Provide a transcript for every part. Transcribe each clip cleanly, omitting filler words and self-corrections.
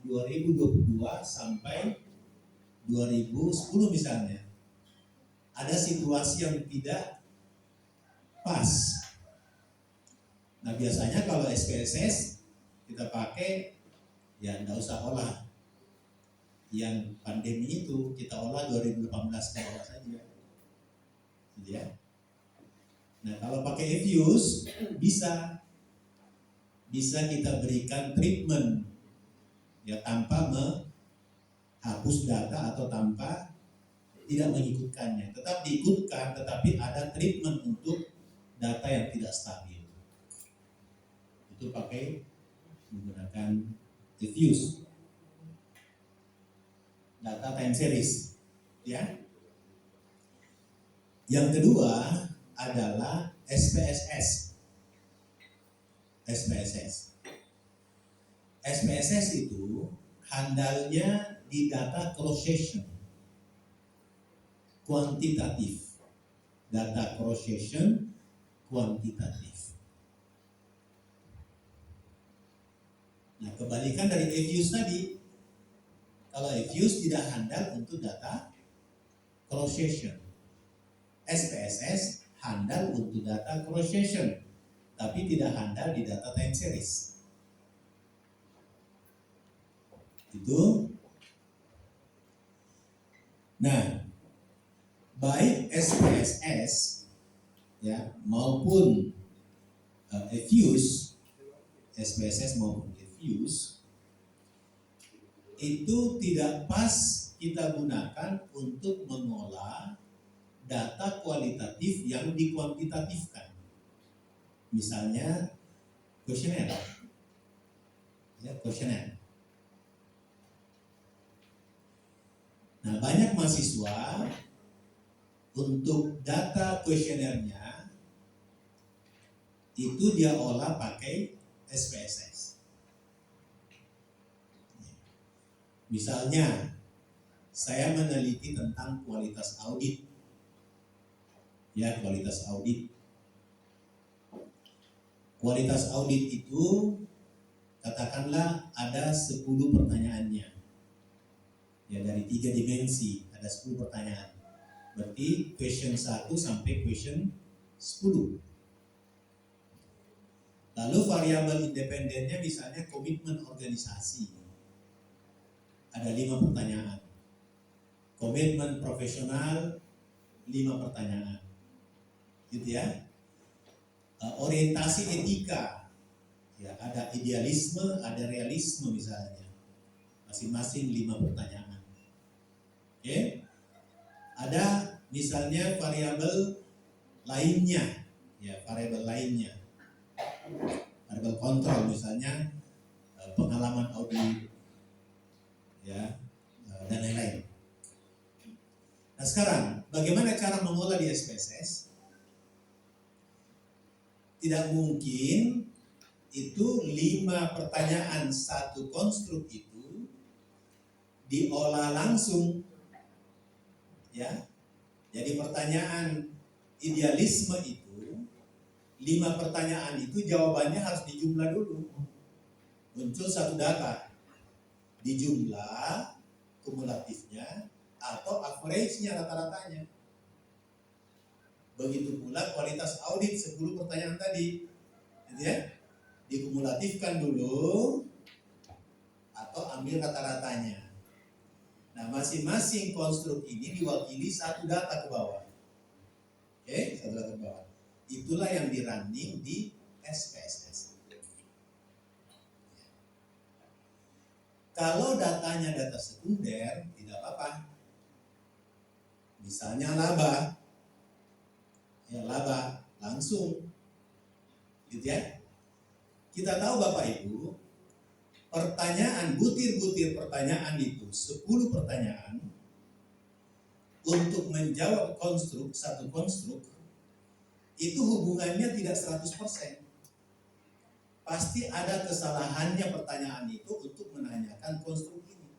2022 sampai 2010 misalnya, ada situasi yang tidak pas. Nah biasanya kalau SPSS kita pakai, ya nggak usah olah. Yang pandemi itu kita olah 2018 ke bawah saja, gitu ya. Nah kalau pakai EFUSE bisa kita berikan treatment ya tanpa menghapus data atau tanpa tidak mengikutkannya. Tetap diikutkan, tetapi ada treatment untuk data yang tidak stabil. Itu pakai menggunakan EFUSE. Data time series, ya. Yang kedua adalah SPSS. SPSS itu handalnya di data cross-section, kuantitatif. Data cross-section, kuantitatif. Nah, kebalikan dari EFUSE tadi. Kalau EFUSE tidak handal untuk data cross-section. SPSS handal untuk data cross-section, tapi tidak handal di data time series. Itu. Nah, baik SPSS ya maupun EFUSE, SPSS maupun EFUSE itu tidak pas kita gunakan untuk mengolah data kualitatif yang dikuantitatifkan. Misalnya kuesioner, ya kuesioner. Nah banyak mahasiswa untuk data kuesionernya itu dia olah pakai SPSS. Misalnya, saya meneliti tentang kualitas audit. Ya, kualitas audit. Kualitas audit itu, katakanlah ada 10 pertanyaannya. Ya, dari 3 dimensi, ada 10 pertanyaan. Berarti question 1 sampai question 10. Lalu variabel independennya misalnya komitmen organisasi. Ada 5 pertanyaan. Komitmen profesional 5 pertanyaan. Gitu ya. Orientasi etika. Ya, ada idealisme, ada realisme misalnya. Masing-masing 5 pertanyaan. Oke. Ada misalnya variabel lainnya. Ya, variabel lainnya. Variabel kontrol misalnya pengalaman audit, ya, dan lain-lain. Nah sekarang, bagaimana cara mengolah di SPSS? Tidak mungkin itu 5 pertanyaan satu konstruk itu diolah langsung, ya. Jadi pertanyaan idealisme itu 5 pertanyaan itu jawabannya harus dijumlah dulu. Muncul satu data, dijumlah kumulatifnya atau average-nya, rata-ratanya. Begitu pula kualitas audit 10 pertanyaan tadi, gitu ya, dikumulatifkan dulu atau ambil rata-ratanya. Nah, masing-masing konstruk ini diwakili satu data ke bawah. Oke, satu data ke bawah. Itulah yang di running di SPSS. Kalau datanya data sekunder, tidak apa-apa. Misalnya laba, ya laba langsung, gitu ya. Kita tahu Bapak Ibu, pertanyaan, butir-butir pertanyaan itu, 10 pertanyaan, untuk menjawab konstruk, satu konstruk, itu hubungannya tidak 100%. Pasti ada kesalahannya pertanyaan itu untuk menanyakan konstruk ini.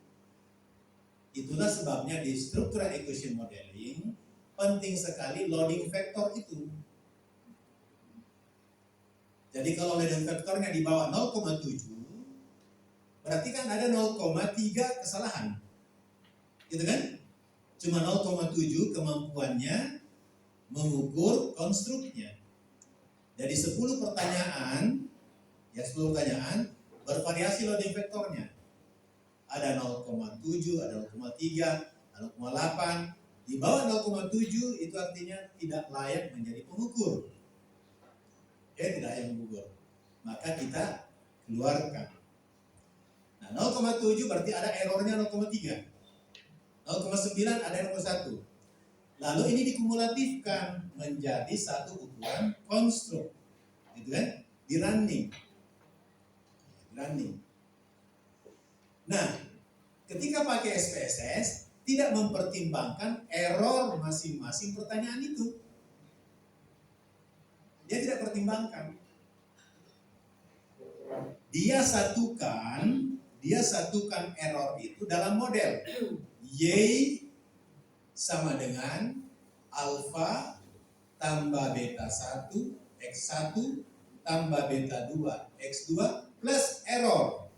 Itulah sebabnya di structural equation modeling penting sekali loading factor itu. Jadi kalau loading factornya di bawah 0,7, berarti berarti kan ada 0,3 kesalahan. Gitu kan? Cuma 0,7 kemampuannya mengukur konstruknya. Jadi 10 pertanyaan, ya 10 pertanyaan bervariasi loading vektornya. Ada 0,7, ada 0,3, 0,8. Di bawah 0,7 itu artinya tidak layak menjadi pengukur. Ya, tidak layak mengukur. Maka kita keluarkan. Nah, 0,7 berarti ada errornya 0,3. 0,9 ada 0,1. Lalu ini dikumulatifkan menjadi satu ukuran konstruk. Gitu kan? Di running. Nah, ketika pakai SPSS tidak mempertimbangkan error masing-masing pertanyaan itu. Dia tidak pertimbangkan. Dia satukan error itu dalam model. Y sama dengan alfa tambah beta 1 X1 tambah beta 2 X2 plus error.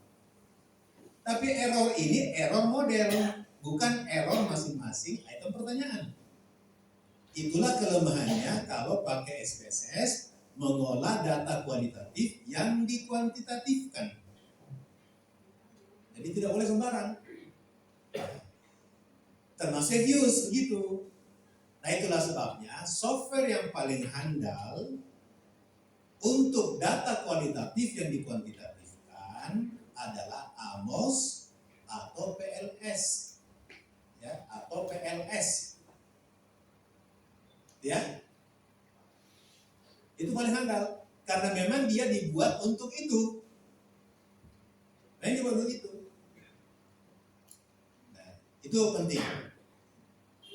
Tapi error ini error model, bukan error masing-masing item pertanyaan. Itulah kelemahannya kalau pakai SPSS mengolah data kualitatif yang dikuantitatifkan. Jadi tidak boleh sembarang. Termasuk use begitu. Nah, itulah sebabnya software yang paling handal untuk data kualitatif yang dikuantitatifkan adalah AMOS atau PLS, ya, atau PLS, ya. Itu paling handal karena memang dia dibuat untuk itu. Nah, ini dibuat untuk itu. Nah, itu penting.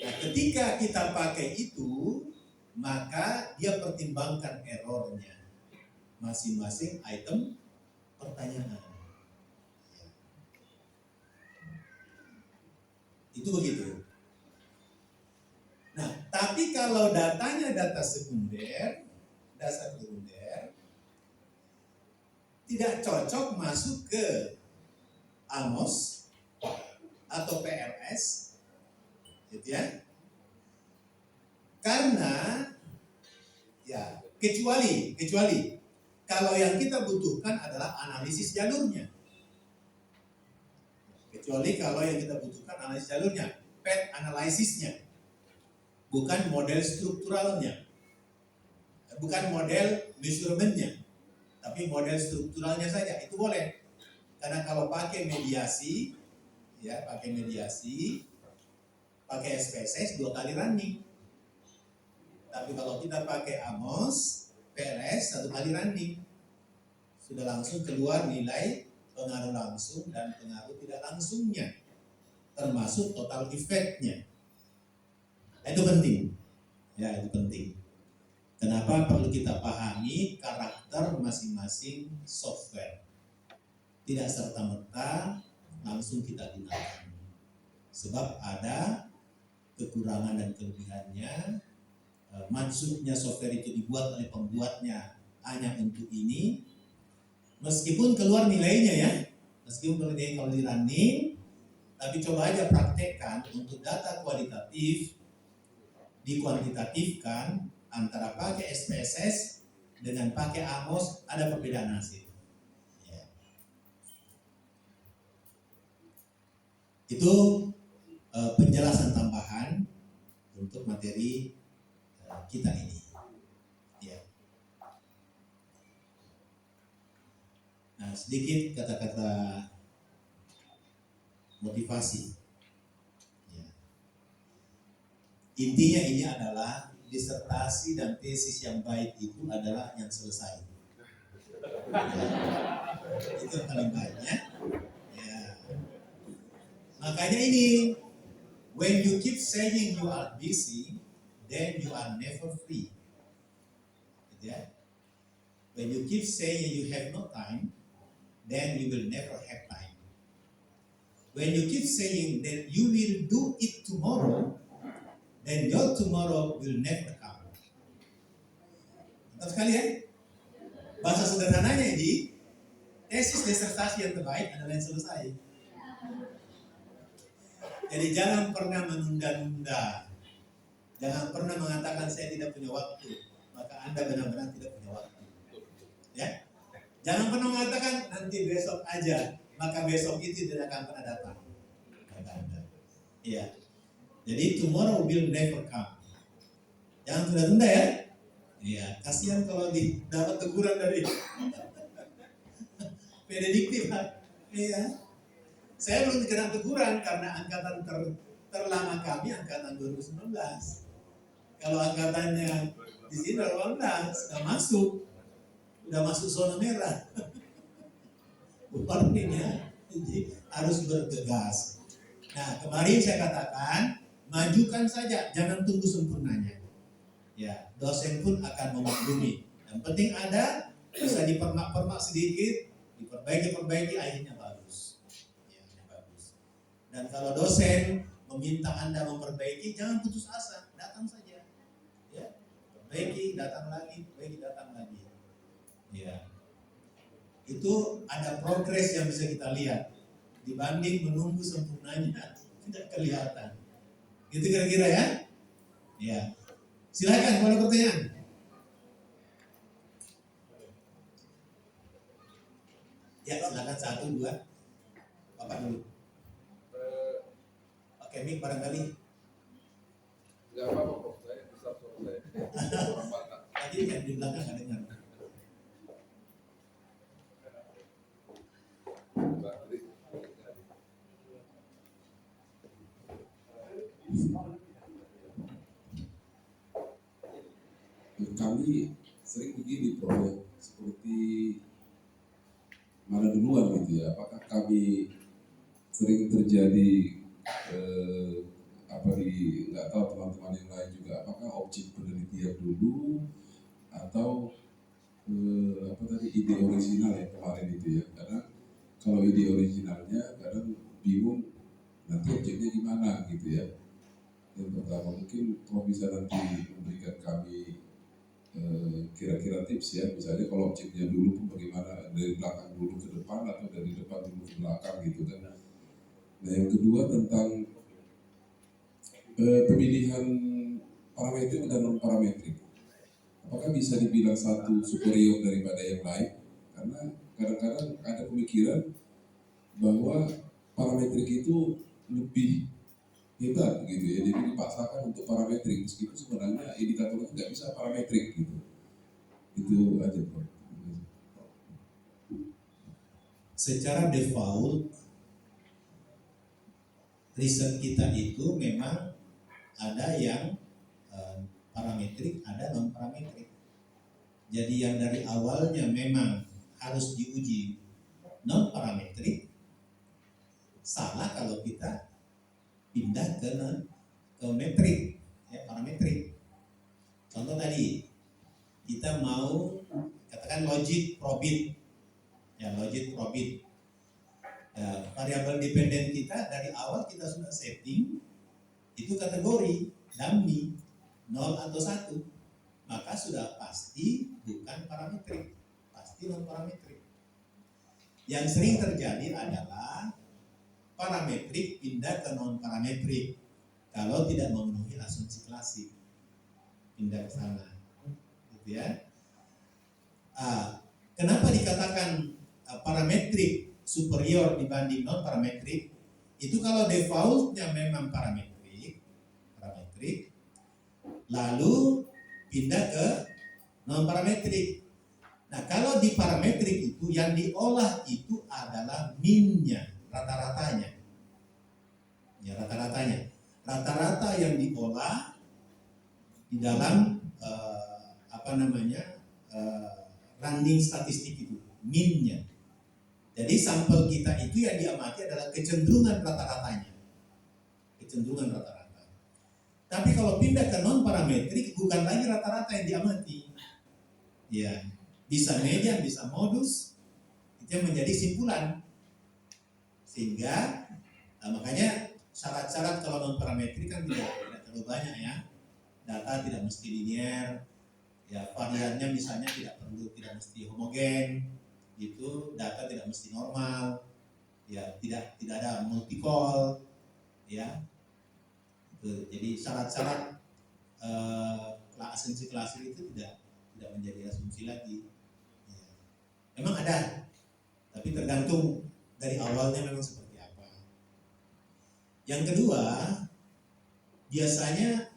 Nah, ketika kita pakai itu, maka dia pertimbangkan errornya masing-masing item pertanyaan. Itu begitu. Nah, tapi kalau datanya data sekunder, tidak cocok masuk ke AMOS atau PLS, gitu ya. Karena ya kecuali kalau yang kita butuhkan adalah analisis jalurnya. PET analisisnya, bukan model strukturalnya, bukan model measurementnya, tapi model strukturalnya saja. Itu boleh. Karena kalau pakai mediasi, pakai SPSS 2 kali running. Tapi kalau kita pakai AMOS, PLS 1 kali running. Sudah langsung keluar nilai pengaruh langsung dan pengaruh tidak langsungnya, termasuk total efeknya. Itu penting. Ya, itu penting. Kenapa perlu kita pahami karakter masing-masing software. Tidak serta-merta langsung kita gunakan. Sebab ada kekurangan dan kelebihannya. Maksudnya software itu dibuat oleh pembuatnya hanya untuk ini, meskipun keluar nilainya ya, meskipun kalau di running, tapi coba aja praktekkan untuk data kualitatif dikuantitatifkan antara pakai SPSS dengan pakai AMOS, ada perbedaan hasil. Ya. Itu penjelasan tambahan untuk materi kita ini. Ya. Nah, sedikit kata-kata motivasi. Ya. Intinya ini adalah disertasi dan tesis yang baik itu adalah yang selesai. Ya. Itu yang paling banyak. Ya. Makanya ini, when you keep saying you are busy, then you are never free. Yeah. When you keep saying you have no time, then you will never have time. When you keep saying that you will do it tomorrow, then your tomorrow will never come. Mantap sekali ya. Bahasa sederhananya ini, Tesis disertasi yang terbaik adalah yang selesai. Jadi jangan pernah menunda-nunda. Jangan pernah mengatakan saya tidak punya waktu. Maka Anda benar-benar tidak punya waktu. Ya? Jangan pernah mengatakan nanti besok aja. Maka besok itu tidak akan pernah datang. Iya. Jadi tomorrow will never come. Jangan tunda-tunda ya. Iya. Kasihan kalau dapat teguran dari prediktif. Iya. Saya belum dikena teguran karena angkatan terlama kami angkatan 2019. Kalau angkatannya di sini 18, udah masuk zona merah. Warning ya, jadi harus bergegas. Nah, kemarin saya katakan majukan saja, jangan tunggu sempurnanya. Ya, dosen pun akan memaklumi. Yang penting ada, bisa dipermak-permak sedikit, diperbaiki, akhirnya bagus. Dan kalau dosen meminta Anda memperbaiki, jangan putus asa, datang saja. Ya, perbaiki, datang lagi. Ya, itu ada progres yang bisa kita lihat dibanding menunggu sempurnanya tidak kelihatan. Itu kira-kira ya. Ya, silakan kalau ada pertanyaan. Ya, silakan 1, 2. Bapak dulu. Oke, Mik barangkali. Enggak apa-apa kok, saya bisa suara saya. Tadi yang di belakang nggak dengar. Kami sering begini Prof, seperti mana duluan gitu ya. Apakah kami sering terjadi nggak tahu teman-teman yang lain juga, apakah objek penelitian dulu atau ide original ya kemarin itu ya. Karena kalau ide originalnya kadang bingung nanti objeknya gimana gitu ya. Yang pertama mungkin kalau bisa nanti memberikan kami kira-kira tips ya, misalnya kalau objeknya dulu pun bagaimana, dari belakang dulu ke depan atau dari depan dulu ke belakang gitu kan. Nah yang kedua tentang pemilihan parametrik dan non parametrik, apakah bisa dibilang satu superior daripada yang lain? Karena kadang-kadang ada pemikiran bahwa parametrik itu lebih hebat gitu ya, jadi dipaksakan untuk parametrik meskipun sebenarnya indikator itu nggak bisa parametrik gitu. Itu aja Bro. Secara default riset kita itu memang ada yang parametrik, ada non parametrik. Jadi yang dari awalnya memang harus diuji non parametrik, salah kalau kita pindah ke metrik, ya, parametrik. Contoh tadi kita mau katakan logit probit, ya logit probit. Ya, variabel dependen kita dari awal kita sudah setting itu kategori dummy 0 atau 1, maka sudah pasti bukan parametrik, pasti non parametrik. Yang sering terjadi adalah parametrik pindah ke non parametrik kalau tidak memenuhi asumsi klasik, pindah ke sana, gitu ya. Kenapa dikatakan parametrik superior dibanding non parametrik? Itu kalau defaultnya memang parametrik, lalu pindah ke non parametrik. Nah kalau di parametrik itu yang diolah itu adalah min-nya, rata-ratanya. Ya, rata-rata yang diolah di dalam running statistik itu, min-nya. Jadi sampel kita itu yang diamati adalah kecenderungan rata-ratanya. Tapi kalau pindah ke non parametrik bukan lagi rata-rata yang diamati. Ya, bisa median, bisa modus, itu yang menjadi simpulan. Sehingga makanya syarat-syarat kalau non parametrik kan tidak terlalu banyak ya. Data tidak mesti linear, ya variannya misalnya tidak mesti homogen, itu data tidak mesti normal, ya tidak ada multi-call, ya. Jadi syarat-syarat asumsi klasik itu tidak menjadi asumsi lagi. Ya. Memang ada, tapi tergantung dari awalnya memang seperti apa. Yang kedua, biasanya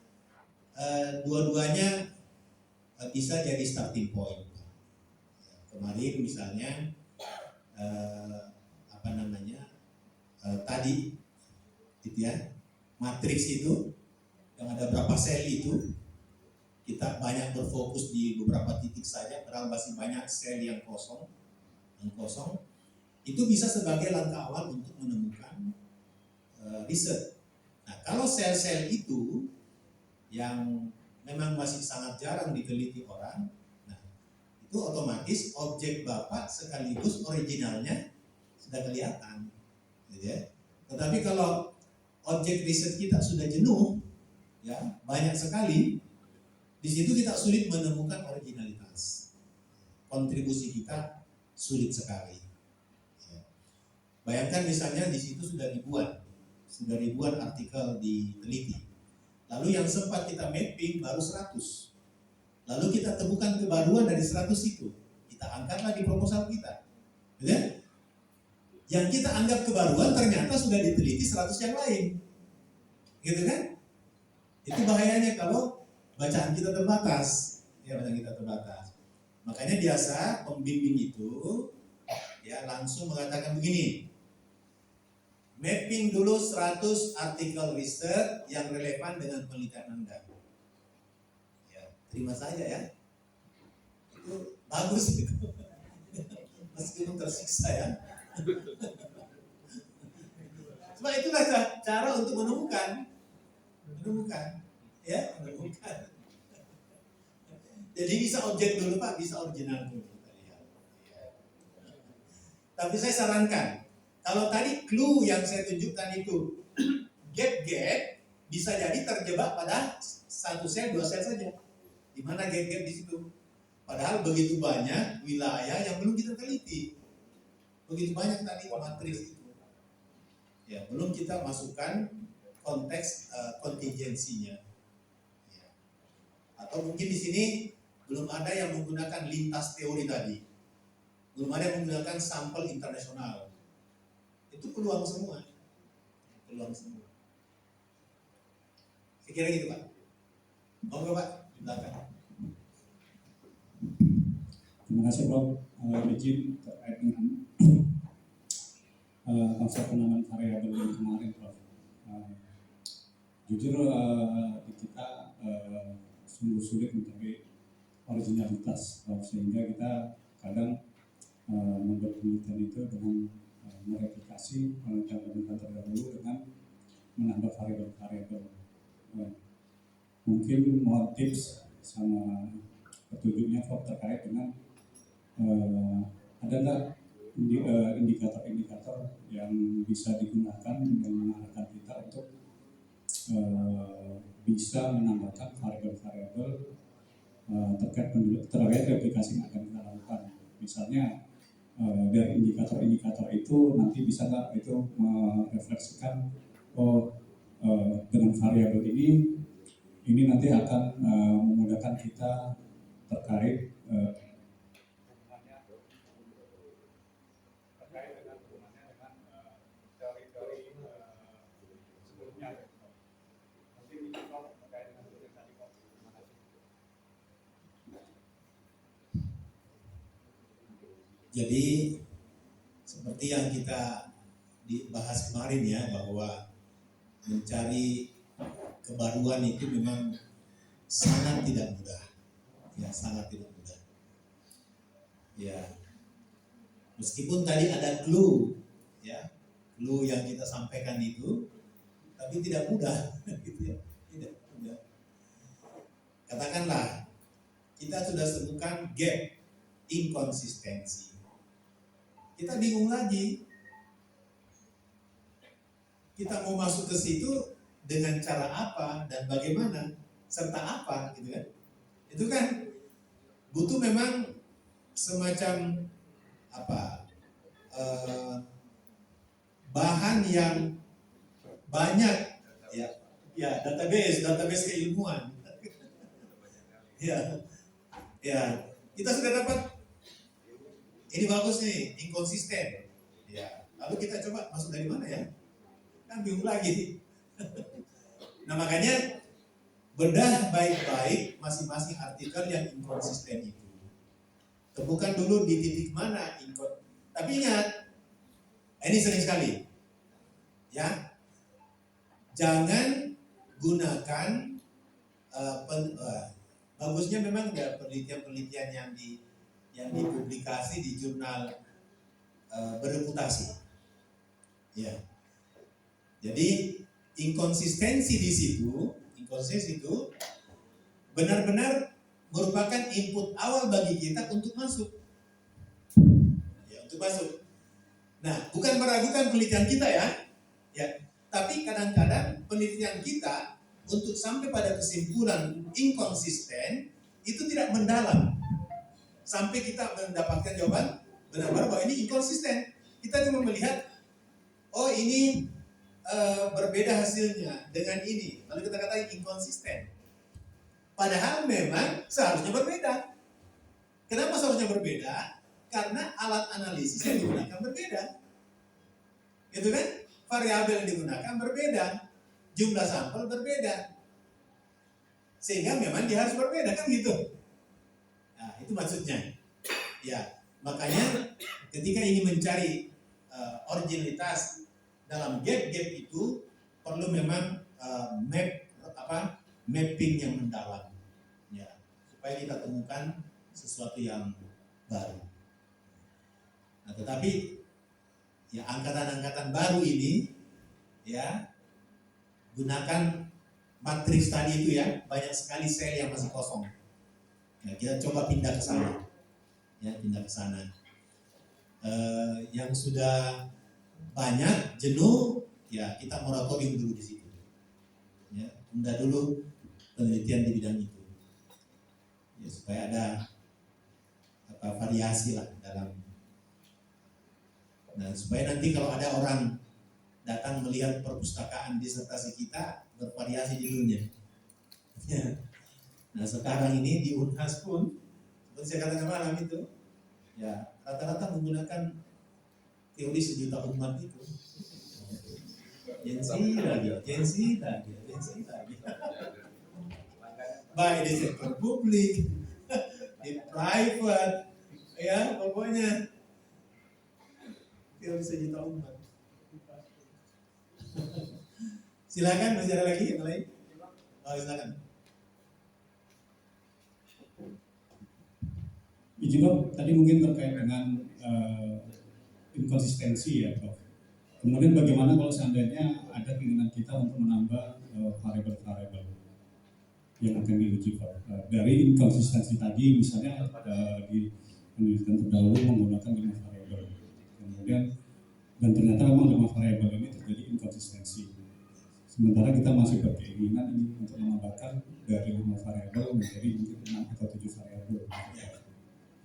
dua-duanya bisa jadi starting point. Kemarin misalnya tadi gitu ya, matriks itu yang ada berapa sel itu kita banyak berfokus di beberapa titik saja, padahal masih banyak sel yang kosong itu bisa sebagai langkah awal untuk menemukan riset. Nah, kalau sel-sel itu yang memang masih sangat jarang diteliti orang, nah itu otomatis objek Bapak sekaligus originalnya sudah kelihatan, gitu ya. Tetapi kalau objek riset kita sudah jenuh, ya banyak sekali, di situ kita sulit menemukan originalitas. Kontribusi kita sulit sekali. Ya. Bayangkan misalnya di situ sudah ribuan artikel diteliti. Lalu yang sempat kita mapping baru 100. Lalu kita temukan kebaruan dari 100 itu. Kita angkatlah di proposal kita. Ya? Yang kita anggap kebaruan ternyata sudah diteliti 100 yang lain. Gitu kan? Itu bahayanya kalau bacaan kita terbatas. Ya, bacaan kita terbatas. Makanya biasa pembimbing itu ya langsung mengatakan begini. Mapping dulu 100 artikel riset yang relevan dengan penelitian Anda. Ya, terima saja ya. Itu bagus itu. Meskipun tersiksa ya. Cuma itulah cara untuk menemukan. Jadi bisa objek dulu Pak, bisa original dulu. Tapi saya sarankan, kalau tadi clue yang saya tunjukkan itu gap bisa jadi terjebak pada 1 sel, 2 sel saja. Di mana gap di situ? Padahal begitu banyak wilayah yang belum kita teliti. Begitu banyak tadi matriks itu. Ya, belum kita masukkan konteks kontingensinya. Ya. Atau mungkin di sini belum ada yang menggunakan lintas teori tadi. Belum ada yang menggunakan sampel internasional. Itu peluang semua. Saya kira gitu Pak. Monggo Pak, di belakang. Terima kasih Prof. Izin terkait dengan konsep penanaman variabel yang kemarin Prof. Jujur di kita sungguh sulit mencari originalitas Prof. Sehingga kita kadang membuat penelitian itu dengan mereplikasi penelitian terdahulu dengan menambah variabel-variabel. Mungkin mohon tips sama petunjuknya Prof terkait dengan ada nggak indikator-indikator yang bisa digunakan yang mengarahkan kita untuk bisa menambahkan variabel-variabel terkait replikasi yang akan kita lakukan. Misalnya dari indikator-indikator itu nanti bisa nggak itu merefleksikan dengan variabel ini nanti akan memudahkan kita terkait dengan teori-teori sebelumnya. Nanti terkait dengan teori tadi. Terima kasih. Jadi seperti yang kita dibahas kemarin ya, bahwa mencari kebaruan itu memang sangat tidak mudah. Ya, sangat tidak mudah. Ya. Meskipun tadi ada clue, ya, clue yang kita sampaikan itu, tapi tidak mudah, gitu ya, tidak mudah. Katakanlah kita sudah temukan gap, inkonsistensi, kita bingung lagi. Kita mau masuk ke situ dengan cara apa dan bagaimana serta apa, gitu kan? Itu kan butuh memang semacam apa bahan yang banyak, ya database keilmuan. Ya, kita sudah dapat, ini bagus nih, inkonsisten. Ya, lalu kita coba masuk dari mana ya? Kan bingung lagi. Nah makanya bedah baik-baik masing-masing artikel yang inkonsisten itu. Temukan dulu di titik mana tapi ingat, ini sering sekali, ya, jangan gunakan bagusnya memang ya penelitian-penelitian yang dipublikasi di jurnal bereputasi, ya. Jadi inkonsistensi itu benar-benar merupakan input awal bagi kita untuk masuk. Ya, untuk masuk. Nah, bukan meragukan penelitian kita ya. Tapi kadang-kadang penelitian kita untuk sampai pada kesimpulan inkonsisten itu tidak mendalam. Sampai kita mendapatkan jawaban benar-benar bahwa ini inkonsisten. Kita cuma melihat, oh ini berbeda hasilnya dengan ini. Lalu kita katakan inkonsisten. Padahal memang seharusnya berbeda. Kenapa seharusnya berbeda? Karena alat analisis yang digunakan berbeda. Itu kan? Variabel yang digunakan berbeda. Jumlah sampel berbeda. Sehingga memang dia harus berbeda, kan gitu. Nah, itu maksudnya. Ya, makanya ketika ini mencari originalitas dalam gap-gap itu perlu memang mapping yang mendalam, ya, supaya kita temukan sesuatu yang baru. Nah, tetapi ya angkatan-angkatan baru ini, ya, gunakan matriks tadi itu ya, banyak sekali sel yang masih kosong. Ya, kita coba pindah ke sana, ya, pindah ke sana. Yang sudah banyak jenuh, ya kita moratorium dulu di situ. Ya, tunda dulu penelitian di bidang itu, ya, supaya ada variasi lah dalam. Nah, supaya nanti kalau ada orang datang melihat perpustakaan disertasi kita bervariasi judulnya. Ya. Nah, sekarang ini di Unhas pun seperti saya katakan malam itu, ya, rata-rata menggunakan teori sejuta umat itu. Gensi lagi. Baik di sektor publik, di private, ya pokoknya teori sejuta umat. Silakan, masih ada lagi yang lain? Oh, silakan. Juga tadi mungkin terkait dengan inkonsistensi ya, Prof. Kemudian bagaimana kalau seandainya ada keinginan kita untuk menambah variabel-variabel yang akan diuji, Prof. Dari inkonsistensi tadi, misalnya di penelitian terdahulu menggunakan 5 variabel, kemudian dan ternyata memang 5 variabel ini terjadi inkonsistensi. Sementara kita masih berkeinginan ini untuk menambahkan dari 5 variabel menjadi mungkin 6 atau 7 variabel.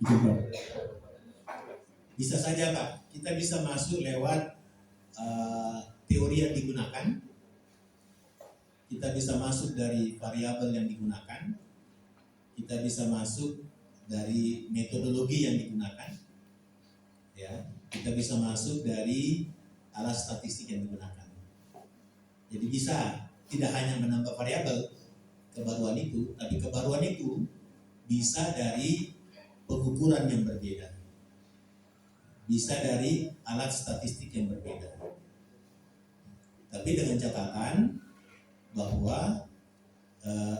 Itu, Prof. Bisa saja Pak, kita bisa masuk lewat teori yang digunakan, kita bisa masuk dari variabel yang digunakan, kita bisa masuk dari metodologi yang digunakan, ya, kita bisa masuk dari alat statistik yang digunakan. Jadi bisa tidak hanya menambah variabel kebaruan itu, tapi kebaruan itu bisa dari pengukuran yang berbeda, bisa dari alat statistik yang berbeda. Tapi dengan catatan bahwa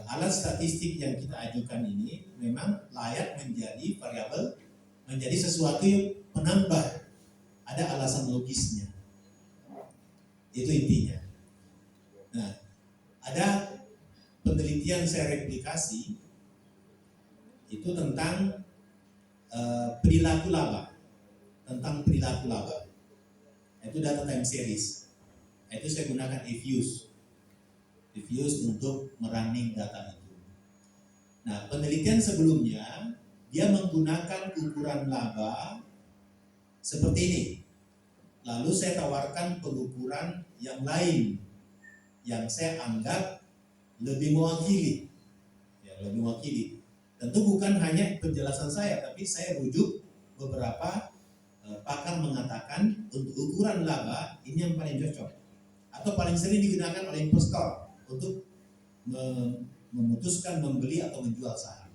alat statistik yang kita ajukan ini memang layak menjadi variabel, menjadi sesuatu yang menambah, ada alasan logisnya. Itu intinya. Nah, ada penelitian saya replikasi itu tentang perilaku laba, itu data time series. Itu saya gunakan Diffuse untuk merunning data itu. Nah, penelitian sebelumnya dia menggunakan ukuran laba seperti ini. Lalu saya tawarkan pengukuran yang lain yang saya anggap lebih mewakili, ya, lebih mewakili. Tentu bukan hanya penjelasan saya, tapi saya rujuk beberapa pakar mengatakan untuk ukuran laba ini yang paling cocok atau paling sering digunakan oleh investor untuk memutuskan membeli atau menjual saham.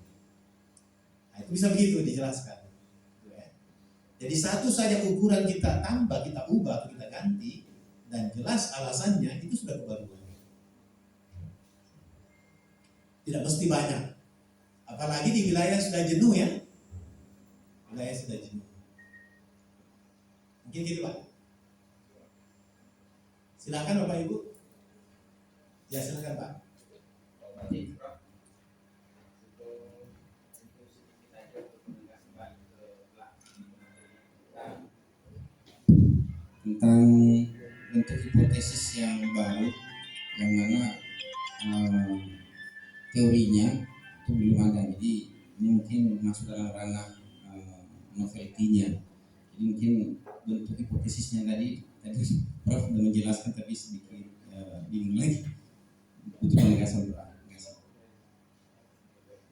Nah, itu bisa begitu dijelaskan. Jadi satu saja ukuran kita tambah, kita ubah, atau kita ganti, dan jelas alasannya itu sudah kebaruan. Tidak mesti banyak. Apalagi di wilayah sudah jenuh ya. Wilayah sudah jenuh. Mungkin gitu Pak. Silakan Bapak Ibu. Ya silakan Pak. Tentang bentuk hipotesis yang baru yang mana teorinya itu belum ada, jadi ini mungkin masuk dalam ranah novelty-nya. Jadi mungkin bentuk hipotesisnya tadi Prof sudah menjelaskan, tapi sedikit bingung lagi untuk penegasan Pak.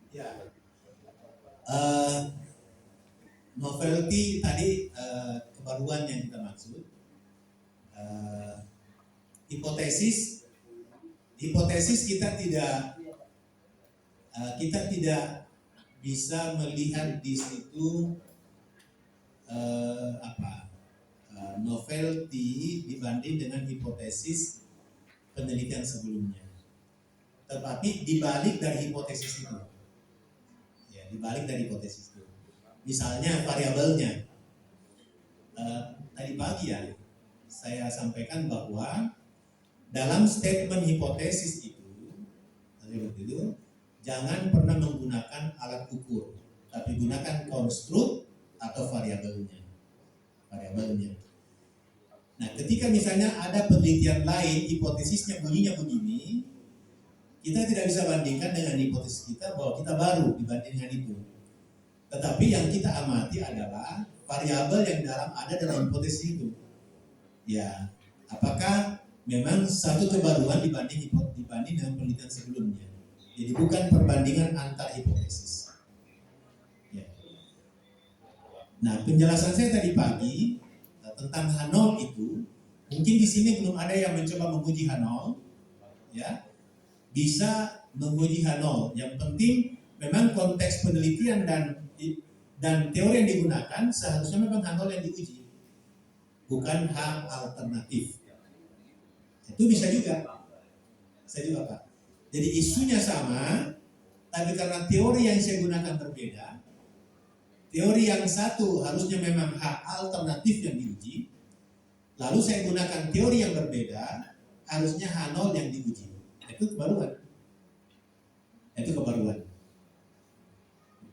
Ya, novelty tadi kebaruan yang kita maksud. Hipotesis kita tidak bisa melihat di situ novelty dibanding dengan hipotesis penelitian sebelumnya. Tetapi dibalik dari hipotesis itu, ya, dibalik dari hipotesis itu, misalnya variabelnya. Tadi pagi ya saya sampaikan bahwa dalam statement hipotesis itu jangan pernah menggunakan alat ukur, tapi gunakan konstruk atau variabelnya. Nah, ketika misalnya ada penelitian lain hipotesisnya bunyinya begini, kita tidak bisa bandingkan dengan hipotesis kita bahwa kita baru dibanding dengan itu. Tetapi yang kita amati adalah variabel yang ada dalam hipotesis itu. Ya, apakah memang satu kebaruan dibanding dengan penelitian sebelumnya. Jadi bukan perbandingan antar hipotesis. Ya. Nah, penjelasan saya tadi pagi tentang H0 itu, mungkin di sini belum ada yang mencoba menguji H0, ya. Bisa menguji H0. Yang penting memang konteks penelitian dan teori yang digunakan seharusnya memang H0 yang diuji, bukan H alternatif. Itu bisa juga. Pak. Jadi isunya sama, tapi karena teori yang saya gunakan berbeda, teori yang satu harusnya memang H alternatif yang diuji, lalu saya gunakan teori yang berbeda, harusnya H0 yang diuji. Itu kebaruan.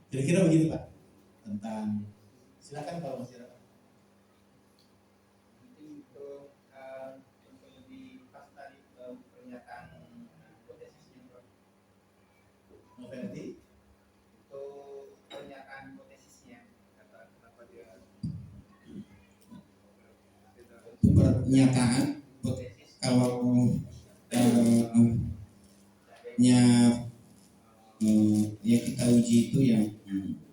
Kira-kira begitu Pak. Tentang, silakan kalau masih ada. Novelty itu pernyataan hipotesisnya, kenapa dia Pernyataan kalau yang kita uji itu yang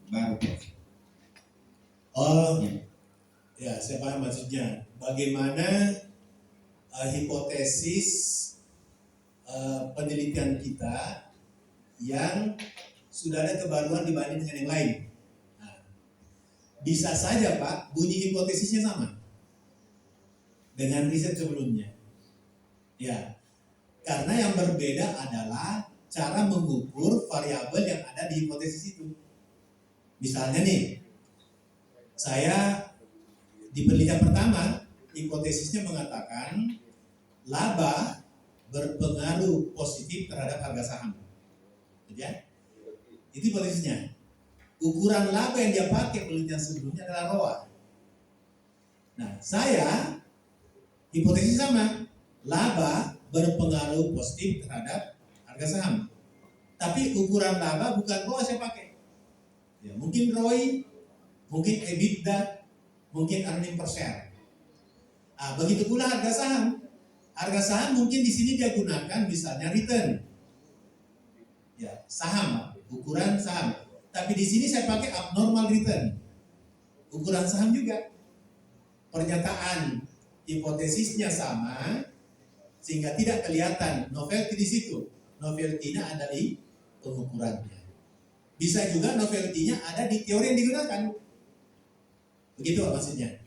baru. Oh, ya saya paham maksudnya. Bagaimana hipotesis penelitian kita yang sudah ada kebaruan dibanding dengan yang lain. Nah, bisa saja Pak, bunyi hipotesisnya sama dengan riset sebelumnya. Ya, karena yang berbeda adalah cara mengukur variabel yang ada di hipotesis itu. Misalnya nih, saya di penelitian pertama, hipotesisnya mengatakan laba berpengaruh positif terhadap harga saham. Ya, itu hipotesisnya. Ukuran laba yang dia pakai penelitian sebelumnya adalah ROA. Nah, saya hipotesis sama, laba berpengaruh positif terhadap harga saham. Tapi ukuran laba bukan ROA saya pakai. Ya, mungkin ROI, mungkin EBITDA, mungkin earning per share. Nah, begitu pula harga saham. Harga saham mungkin di sini dia gunakan misalnya return. Ya, saham, ukuran saham. Tapi di sini saya pakai abnormal return. Ukuran saham juga. Pernyataan hipotesisnya sama sehingga tidak kelihatan novelty di situ. Novelty-nya ada di pengukurannya. Bisa juga novelty-nya ada di teori yang digunakan. Begitu maksudnya.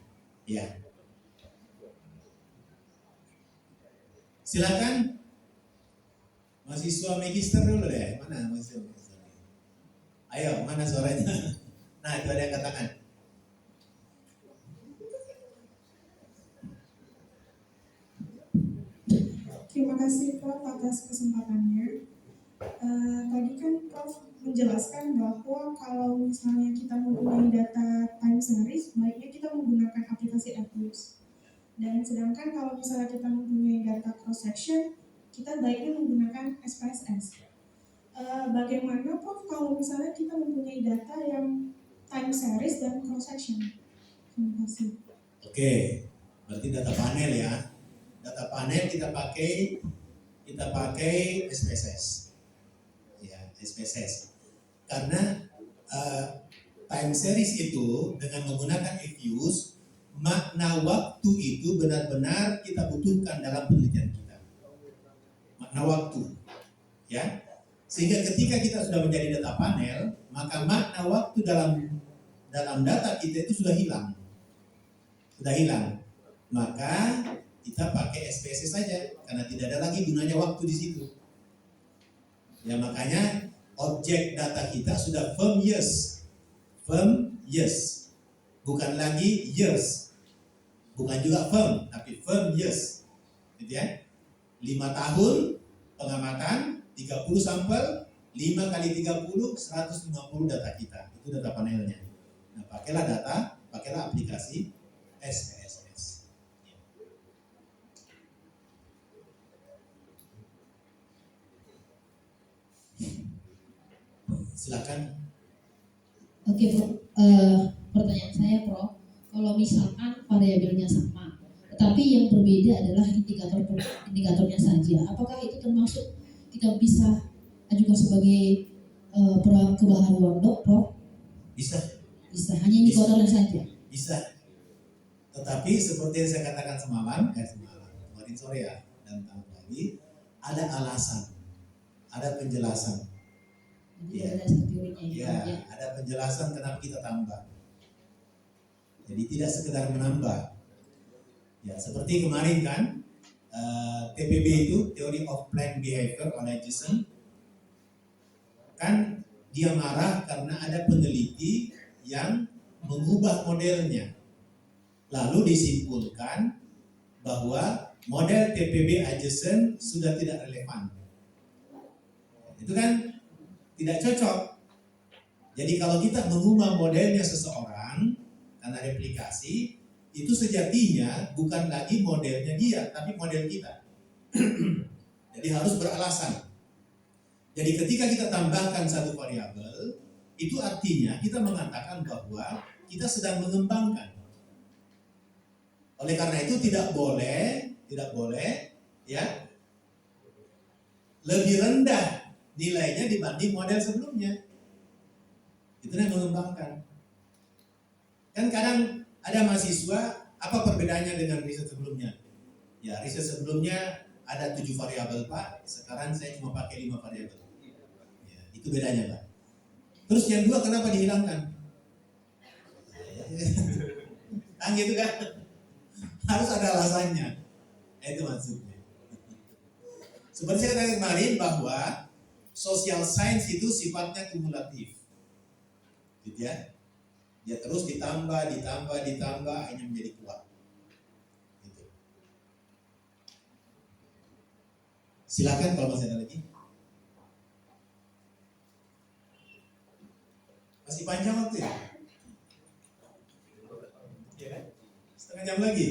Ya. Silakan mahasiswa magister dulu deh. Mana mahasiswa magister? Ayo, mana suaranya? Nah, itu ada yang katakan. Terima kasih Prof atas kesempatannya. Tadi kan Prof menjelaskan bahwa kalau misalnya kita mempunyai data time series, baiknya kita menggunakan aplikasi AppViews. Dan sedangkan kalau misalnya kita mempunyai data cross section, kita baiknya menggunakan SPSS. Bagaimana Prof kalau misalnya kita mempunyai data yang time series dan cross section? Terima kasih. Oke, berarti data panel ya. Data panel kita pakai SPSS. Ya, SPSS. Karena time series itu dengan menggunakan AppViews, makna waktu itu benar-benar kita butuhkan dalam penelitian kita. Makna waktu, ya. Sehingga ketika kita sudah menjadi data panel, maka makna waktu dalam data kita itu sudah hilang. Maka kita pakai SPSS saja karena tidak ada lagi gunanya waktu di situ. Ya, makanya objek data kita sudah firm years. Bukan lagi years. Bukan juga firm, tapi firm years. Gitu ya. 5 tahun pengamatan, 30 sampel, 5 kali 30, 150 data kita. Itu data panelnya. Nah, pakailah aplikasi SPSS. Silakan. Oke, Prof. Pertanyaan saya, Prof. Kalau misalkan variabelnya sama, tetapi yang berbeda adalah indikatornya saja, apakah itu termasuk kita bisa ajukan sebagai kebaharuan, Prof? Bisa. Hanya indikatornya saja. Bisa. Tetapi seperti yang saya katakan kemarin sore ya, dan tadi ada alasan, ada penjelasan. Jadi ada dasar teorinya Ya, ada penjelasan kenapa kita tambah. Jadi tidak sekedar menambah. Ya, seperti kemarin kan, TPB itu Theory of Planned Behavior oleh Jason, kan dia marah karena ada peneliti yang mengubah modelnya. Lalu disimpulkan bahwa model TPB adjacent sudah tidak relevan. Itu kan tidak cocok. Jadi kalau kita mengubah modelnya seseorang karena replikasi, itu sejatinya bukan lagi modelnya dia, tapi model kita. Jadi harus beralasan. Jadi ketika kita tambahkan satu variabel, itu artinya kita mengatakan bahwa kita sedang mengembangkan. Oleh karena itu tidak boleh ya lebih rendah nilainya dibanding model sebelumnya. Itu yang mengembangkan. Kan kadang ada mahasiswa, apa perbedaannya dengan riset sebelumnya? Ya, riset sebelumnya ada 7 variabel Pak, sekarang saya cuma pakai 5 variabel. Ya, itu bedanya Pak. Terus yang 2 kenapa dihilangkan? Kan gitu kan? Harus ada alasannya. Itu maksudnya. Seperti saya katakan kemarin bahwa social science itu sifatnya kumulatif. Gitu ya. Dia terus ditambah, akhirnya menjadi kuat. Gitu. Silakan kalau masih ada lagi. Masih panjang waktu ya? Iya kan? Setengah jam lagi.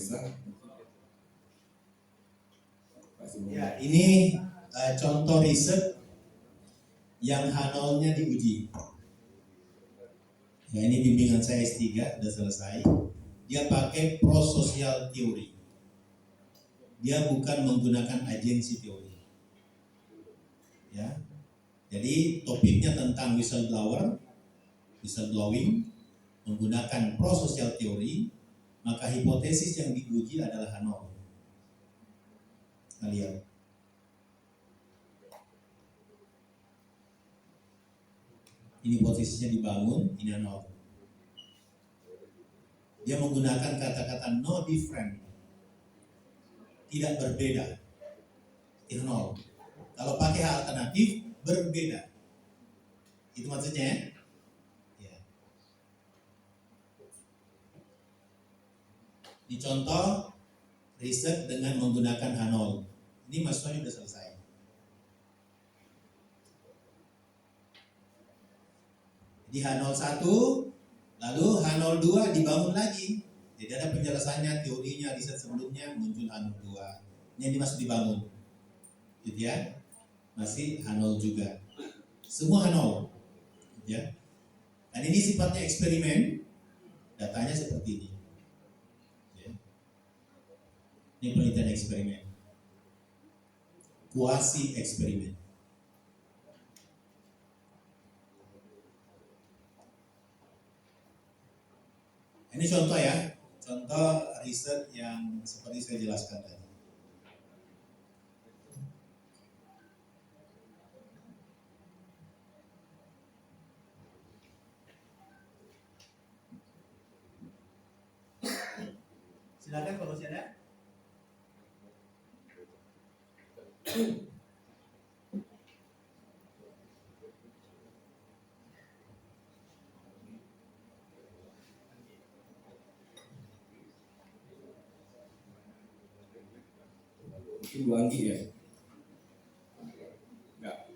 Resa. Ya, ini contoh riset yang H0-nya diuji. Ya, ini bimbingan saya S3 udah selesai. Dia pakai prosocial theory. Dia bukan menggunakan agency theory. Ya. Jadi topiknya tentang whistleblowing menggunakan prosocial theory, maka hipotesis yang diuji adalah H0. Kita lihat. Ini posisinya dibangun, ini H0. Dia menggunakan kata-kata no different, tidak berbeda, itu nol. Kalau pakai alternatif, berbeda. Itu maksudnya ya? Ya. Ini contoh riset dengan menggunakan H0. Ini mahasiswanya sudah selesai. Di H01, lalu H02 dibangun lagi. Jadi ada penjelasannya, teorinya, riset sebelumnya, muncul H02. Ini masih dibangun. Gitu ya. Masih H0 juga. Semua H0. Gitu ya. Dan ini sifatnya eksperimen. Datanya seperti ini. Ya. Ini penelitian eksperimen. Kuasi eksperimen. Ini contoh ya, contoh riset yang seperti saya jelaskan tadi. Silakan kalau masih ada. Mungkin Bu Anggi ya? Enggak.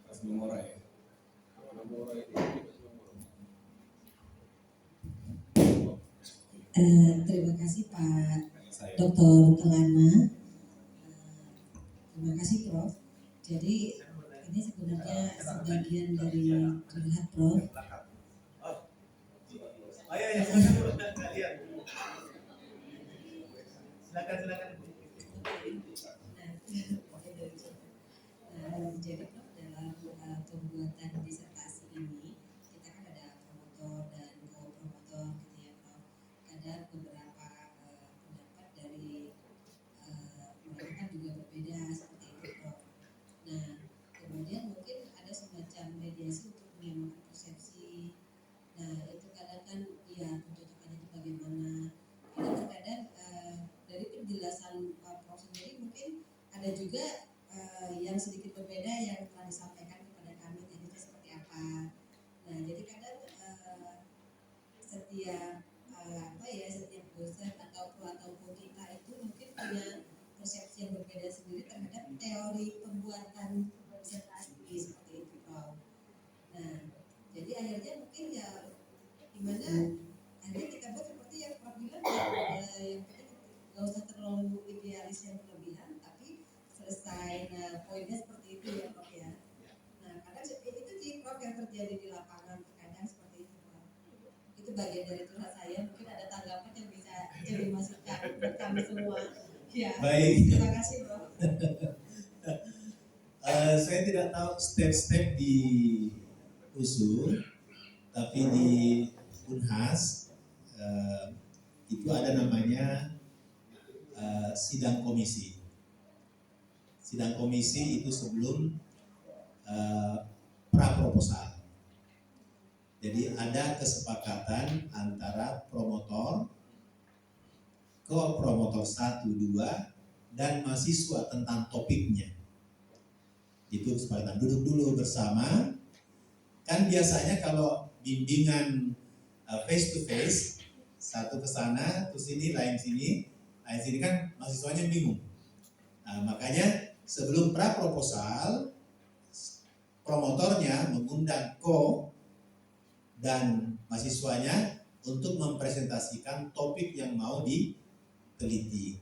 Pas Memora ya? Terima kasih Pak Dr. Kelana. Terima kasih Prof. Jadi ini sebenarnya sebagian dari curhat Prof. Silakan. Jadi Prof, dalam pembuatan disertasi ini kita kan ada promotor dan co-promotor gitu ya Prof. Ada beberapa pendapat dari mereka kan juga berbeda seperti itu Prof. Nah kemudian mungkin ada semacam mediasi untuk menyamakan persepsi. Nah itu kadang kan ya pencocokannya itu bagaimana. Kadang-kadang dari penjelasan Prof sendiri mungkin ada juga yang sedikit berbeda yang telah disampaikan kepada kami tadi itu seperti apa. Nah jadi kadang setiap dosen ataupun kita itu mungkin punya persepsi yang berbeda sendiri terhadap teori pembuatan disertasi seperti itu Prof. Nah jadi akhirnya mungkin ya gimana akhirnya kita buat seperti yang Prof bilang yang nggak usah terlalu idealis yang berlebihan tapi selesai. Nah poinnya seperti itu ya Prof ya. Nah kadang itu sih Prof yang terjadi di lapangan kadang seperti itu Prof. Itu bagian dari curhat saya, mungkin ada tanggapan yang bisa jadi masukan buat kami semua ya. Baik. Terima kasih Prof. Saya tidak tahu step-step di USU, tapi di Unhas itu ada namanya sidang komisi. Sidang komisi itu sebelum pra-proposal. Jadi ada kesepakatan antara promotor, ko-promotor 1, 2, dan mahasiswa tentang topiknya. Itu kesepakatan, duduk dulu bersama. Kan biasanya kalau bimbingan face to face, satu ke sana, terus ini, lain sini kan mahasiswanya bingung. Nah, makanya sebelum pra-proposal, promotornya mengundang ko dan mahasiswanya untuk mempresentasikan topik yang mau diteliti.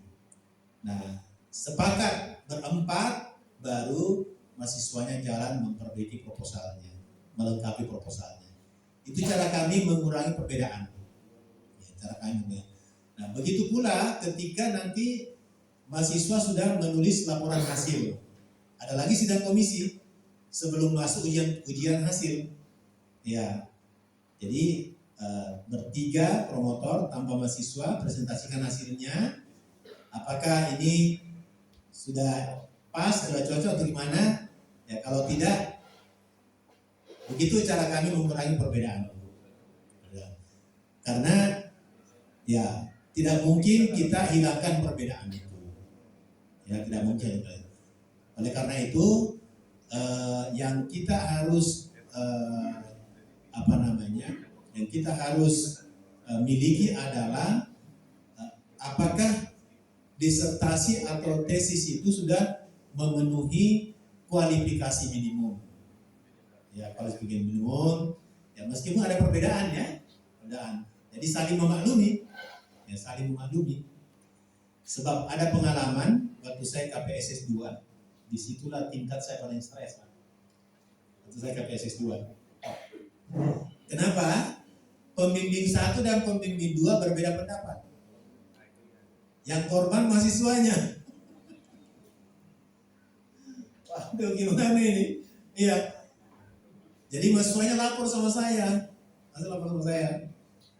Nah, sepakat berempat, baru mahasiswanya jalan memperbaiki proposalnya, melengkapi proposalnya. Itu cara kami mengurangi perbedaan. Ya, cara kami. Nah, begitu pula ketika nanti mahasiswa sudah menulis laporan hasil, ada lagi sidang komisi sebelum masuk ujian hasil. Ya, jadi bertiga promotor tanpa mahasiswa presentasikan hasilnya. Apakah ini sudah pas, sudah cocok atau gimana? Ya, kalau tidak, begitu cara kami mengurangi perbedaan. Karena ya tidak mungkin kita hilangkan perbedaan itu. Ya, tidak mungkin. Oleh karena itu, yang kita harus yang kita harus miliki adalah apakah disertasi atau tesis itu sudah memenuhi kualifikasi minimum. Ya, kualifikasi minimum. Ya, meskipun ada perbedaan ya, perbedaan. Jadi saling memaklumi, ya saling memaklumi. Sebab ada pengalaman waktu saya KPSS 2, disitulah tingkat saya paling stres. Waktu saya KPSS 2. Kenapa? Pembimbing 1 dan pembimbing 2 berbeda pendapat. Yang korban mahasiswanya. Waduh, gimana ini? Iya. Jadi mahasiswanya lapor sama saya.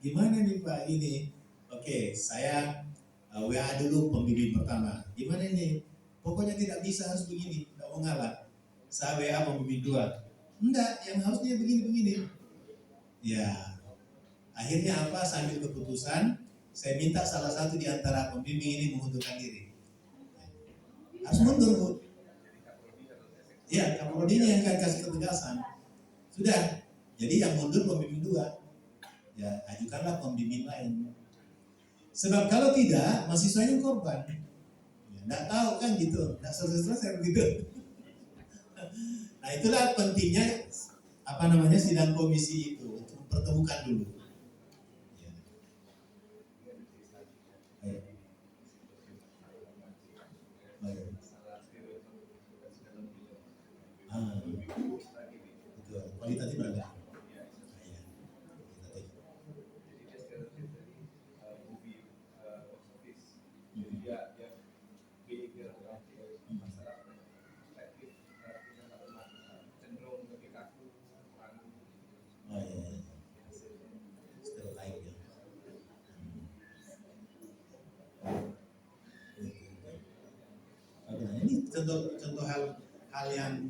Gimana nih Pak ini? Oke, saya WA dulu pembimbing pertama. Gimana nih? Pokoknya tidak bisa, harus begini. Tidak mau ngalah. Saya WA pembimbing 2. Enggak, yang harusnya begini-begini. Ya. Akhirnya apa? Sambil keputusan, saya minta salah satu di antara pembimbing ini mengundurkan diri. Harus mundur, Bu. Iya, Kapolodinya yang akan kasih ketegasan. Sudah. Jadi yang mundur pembimbing 2. Ya, ajukanlah pembimbing lain. Sebab kalau tidak, mahasiswanya korban. Ya, nggak tahu kan gitu, nggak selesai begitu. Nah, itulah pentingnya sidang komisi itu untuk mempertemukan dulu. Betul. Kualitatif beragam. Ini contoh hal yang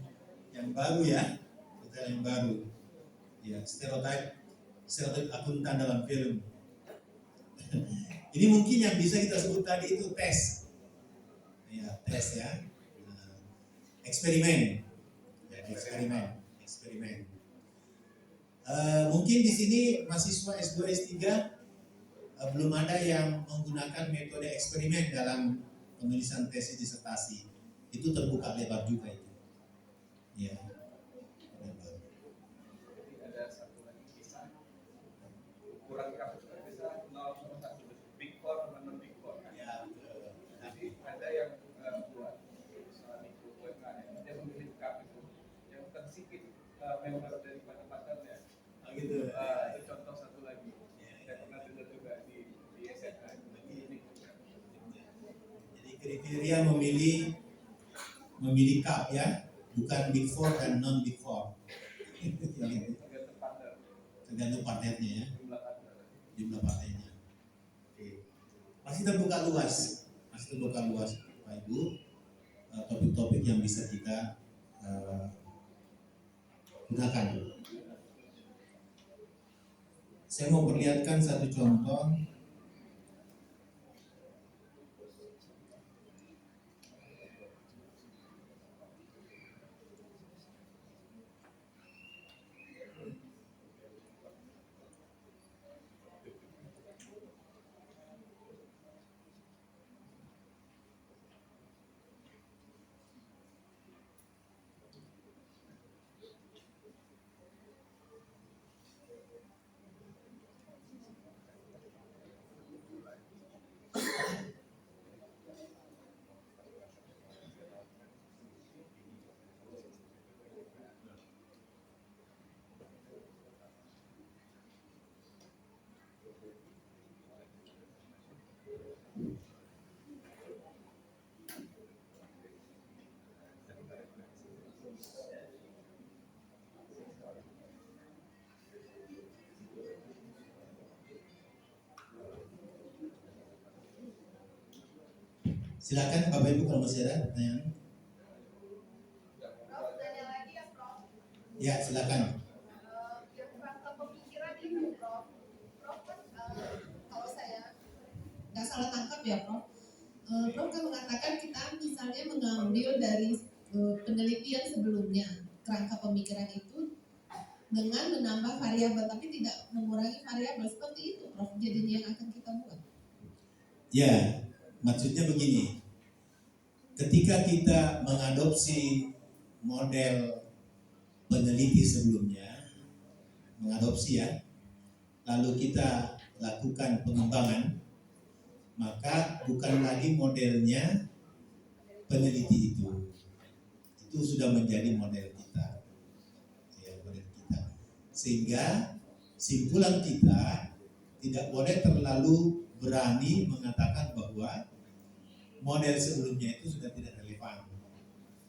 baru ya, yang baru. Ya, stereotip akuntan dalam film. Ini mungkin yang bisa kita sebut tadi itu tes. Ya, tes ya. Eksperimen. Ya, eksperimen. Mungkin di sini mahasiswa S2 S3 belum ada yang menggunakan metode eksperimen dalam penulisan tesis disertasi. Itu terbuka lebar juga itu. Ya. Ada satu lagi kisah ukuran kampus bisa 0,1 big four sama non big four. Ya. Jadi ada yang buat usaha mikro UMKM, dia memilih kap itu yang tersikit member daripada partnernya. Gitu. Itu contoh satu lagi. Saya pernah dengar juga di SMK. Jadi kriteria memilih cup ya, bukan big four dan non big four. Tergantung partnernya ya, jumlah partnernya. Masih terbuka luas, Pak Ibu, topik-topik yang bisa kita gunakan. Saya mau perlihatkan satu contoh. Silakan Bapak Ibu kalau masih ada pertanyaan. Prof, tanya lagi ya Prof. Ya, silakan. Yang rangka pemikiran itu Prof. Prof kan kalau saya nggak salah tangkap ya Prof. Prof kan mengatakan kita misalnya mengambil dari penelitian sebelumnya kerangka pemikiran itu dengan menambah variabel tapi tidak mengurangi variabel seperti itu Prof. Jadinya yang akan kita buat. Ya, maksudnya begini. Ketika kita mengadopsi model peneliti sebelumnya, mengadopsi ya, lalu kita lakukan pengembangan, maka bukan lagi modelnya peneliti itu sudah menjadi model kita, ya, model kita. Sehingga simpulan kita tidak boleh terlalu berani mengatakan bahwa model sebelumnya itu sudah tidak relevan,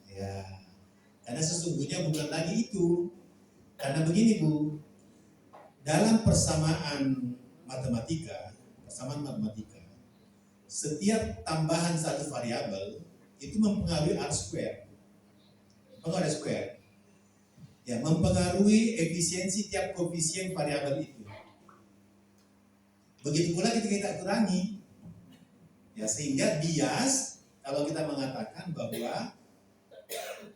ya, karena sesungguhnya bukan lagi itu. Karena begini Bu, dalam persamaan matematika, setiap tambahan satu variabel itu mempengaruhi R square. R square. Ya, mempengaruhi efisiensi tiap koefisien variabel itu. Begitu pula ketika kita kurangi. Ya, sehingga bias kalau kita mengatakan bahwa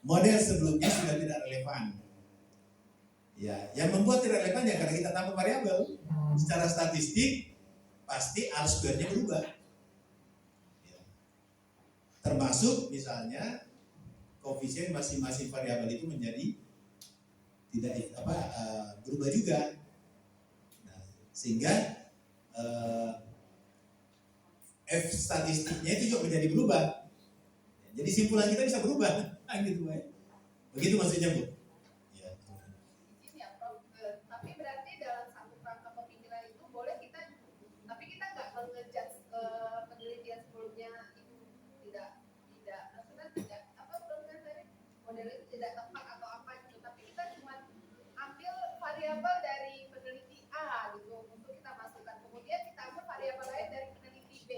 model sebelumnya sudah tidak relevan. Ya, yang membuat tidak relevan ya karena kita tambah variabel. Secara statistik pasti R square-nya berubah. Ya. Termasuk misalnya koefisien masing-masing variabel itu menjadi tidak berubah juga. Nah, sehingga F statistiknya itu juga menjadi berubah. Jadi simpulan kita bisa berubah. Gitu, ya. Begitu maksudnya Bu. Ya. Ini ya Prof. Tapi berarti dalam satu kerangka pemikiran itu boleh kita, tapi kita nggak mengejat penelitian sebelumnya itu tidak apa Prof tadi model itu tidak tepat atau apa gitu. Tapi kita cuma ambil variabel dari peneliti A gitu untuk kita masukkan. Kemudian kita ambil variabel lain dari peneliti B.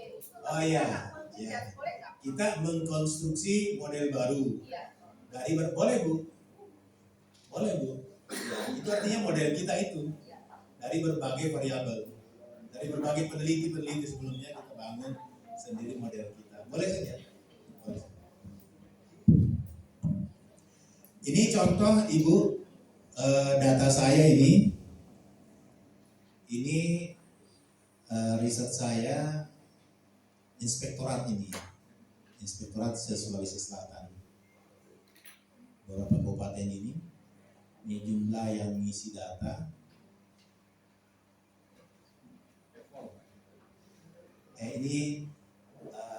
Oh iya. Ya. Boleh nggak? Kita mengkonstruksi model baru. Iya. Boleh Bu. Boleh Bu. Ya, itu artinya model kita itu dari berbagai variabel, dari berbagai peneliti sebelumnya kita bangun sendiri model kita. Boleh saja. Boleh. Ini contoh Ibu, data saya ini riset saya inspektorat ini, inspektorat Sulawesi Selatan, beberapa kabupaten ini jumlah yang mengisi data. Ini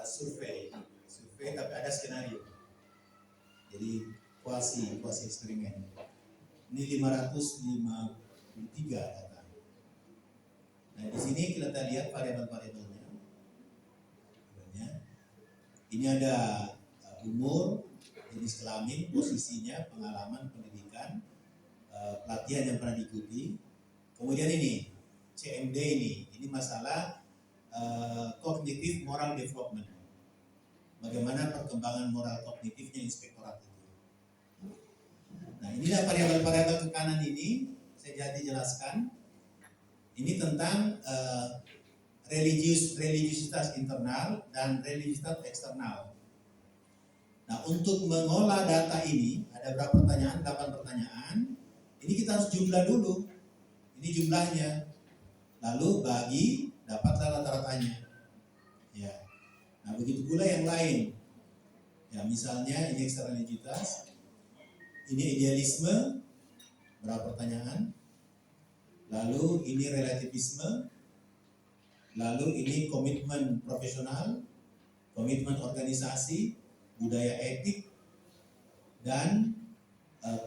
survei tapi ada skenario. Jadi kuasi eksperimen. Ini 553 data. Nah di sini kita lihat variabel-variabelnya. Ini ada umur, jenis kelamin, posisinya, pengalaman, pendidikan, pelatihan yang pernah diikuti. Kemudian ini CMD ini masalah cognitive moral development. Bagaimana perkembangan moral kognitifnya inspektorat itu. Nah inilah variabel-variabel ke kanan ini saya jadi jelaskan. Ini tentang religiusitas internal dan religiusitas eksternal. Nah, untuk mengolah data ini ada berapa pertanyaan? 8 pertanyaan. Ini kita harus jumlah dulu. Ini jumlahnya. Lalu bagi, dapatlah rata-ratanya. Ya. Nah, begitu pula yang lain. Ya, misalnya ini eksternalitas, ini idealisme, berapa pertanyaan? Lalu ini relativisme. Lalu ini komitmen profesional, komitmen organisasi, budaya etik, dan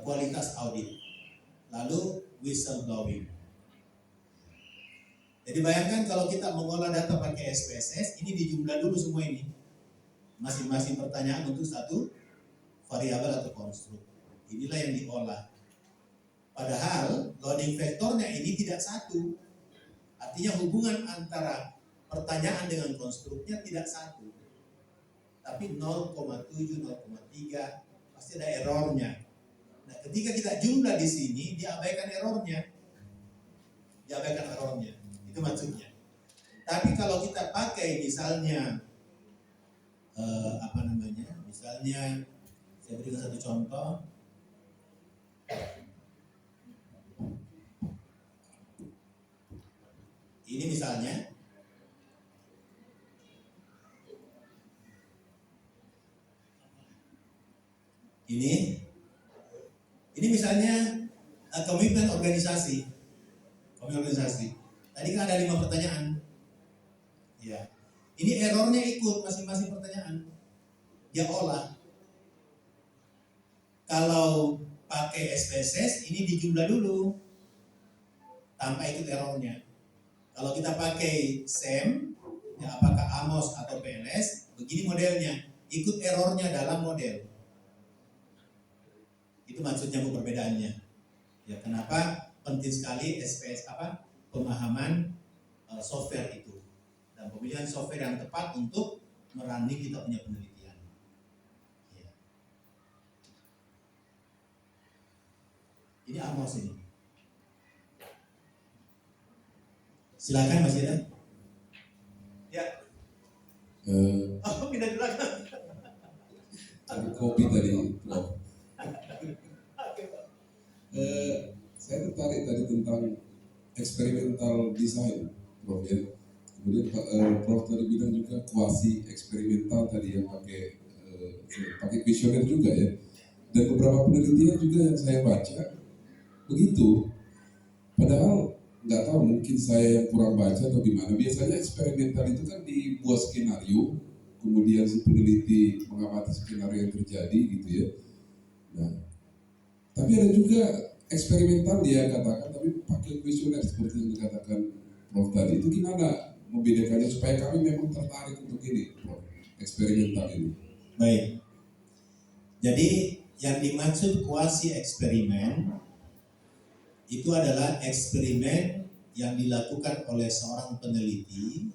kualitas audit. Lalu whistleblowing. Jadi bayangkan kalau kita mengolah data pakai SPSS, ini dijumlah dulu semua ini. Masing-masing pertanyaan untuk satu variabel atau konstruk. Inilah yang diolah. Padahal loading vektornya ini tidak satu. Artinya hubungan antara pertanyaan dengan konstruknya tidak satu. tapi 0,7, 0,3 pasti ada errornya. Nah, ketika kita jumlah di sini diabaikan errornya. Itu maksudnya. Tapi kalau kita pakai misalnya misalnya saya berikan satu contoh. Ini misalnya ini misalnya komitmen organisasi. Tadi kan ada 5 pertanyaan. Ya. Ini errornya ikut masing-masing pertanyaan. Dia olah. Kalau pakai SPSS ini dijumlah dulu tanpa ikut errornya. Kalau kita pakai SEM, ya apakah AMOS atau PLS, begini modelnya, ikut errornya dalam model. Itu maksudnya Bu perbedaannya. Ya, kenapa penting sekali pemahaman software itu dan pemilihan software yang tepat untuk merunning kita punya penelitian. Ya. Ini AMOS ini. Silakan Mas Ida. Ya. Pindah di belakang. Tadi kopi tadi, Prof. Saya tertarik tadi tentang eksperimental design, Prof ya. Kemudian Prof tadi bilang juga kuasi eksperimental tadi yang pakai kuesioner juga ya. Dan beberapa penelitian juga yang saya baca begitu. Padahal nggak tahu mungkin saya yang kurang baca atau gimana. Biasanya eksperimental itu kan dibuat skenario, kemudian si peneliti mengamati skenario yang terjadi gitu ya. Nah, tapi ada juga eksperimental dia katakan tapi pakai kuesioner seperti yang dikatakan Prof tadi. Itu gimana membedakannya supaya kami memang tertarik untuk ini, Prof, eksperimental ini? Baik. Jadi yang dimaksud kuasi eksperimen itu adalah eksperimen yang dilakukan oleh seorang peneliti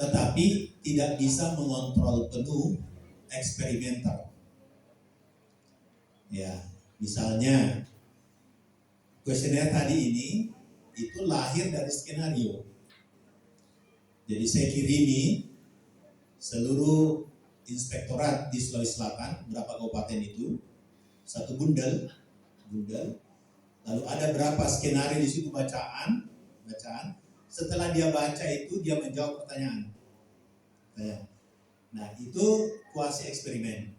tetapi tidak bisa mengontrol penuh eksperimental. Ya, misalnya kuesioner tadi ini itu lahir dari skenario. Jadi saya kirimi seluruh inspektorat di Sulawesi Selatan, berapa kabupaten itu, satu bundel, lalu ada berapa skenario di situ bacaan. Setelah dia baca itu dia menjawab pertanyaan. Nah itu kuasi eksperimen.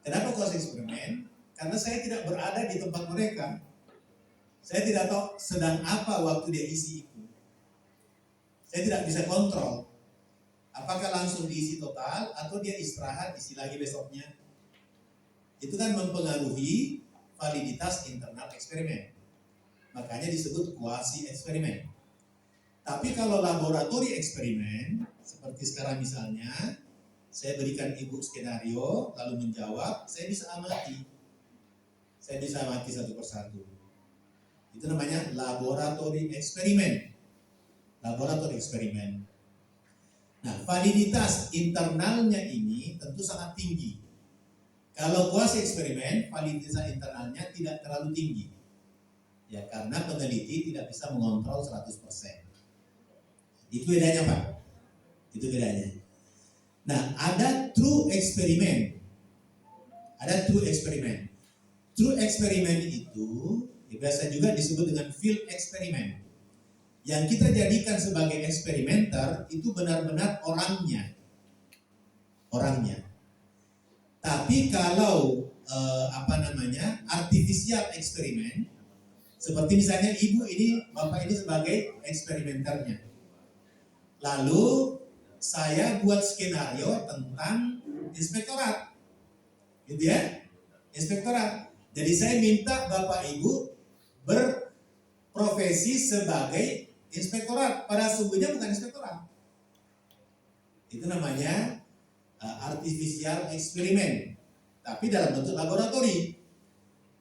Kenapa kuasi eksperimen? Karena saya tidak berada di tempat mereka. Saya tidak tahu sedang apa waktu dia isi itu. Saya tidak bisa kontrol. Apakah langsung diisi total atau dia istirahat isi lagi besoknya. Itu kan mempengaruhi validitas internal eksperimen. Makanya disebut kuasi eksperimen. Tapi kalau laboratori eksperimen, seperti sekarang misalnya, saya berikan ibu skenario, lalu menjawab, saya bisa amati. Saya bisa amati satu persatu. Itu namanya laboratori eksperimen. Laboratori eksperimen. Nah, validitas internalnya ini tentu sangat tinggi. Kalau kuasi eksperimen, validitas internalnya tidak terlalu tinggi. Ya, karena peneliti tidak bisa mengontrol 100%. Itu bedanya, Pak. Itu bedanya. Nah, ada true eksperimen. True eksperimen itu biasa juga disebut dengan field eksperimen. Yang kita jadikan sebagai eksperimenter itu benar-benar orangnya. Tapi kalau artificial eksperimen, seperti misalnya ibu ini, bapak ini sebagai eksperimenternya. Lalu saya buat skenario tentang inspektorat, gitu ya, inspektorat. Jadi saya minta bapak ibu berprofesi sebagai inspektorat, pada sungguhnya bukan inspektorat. Itu namanya artificial eksperimen, tapi dalam bentuk laboratori.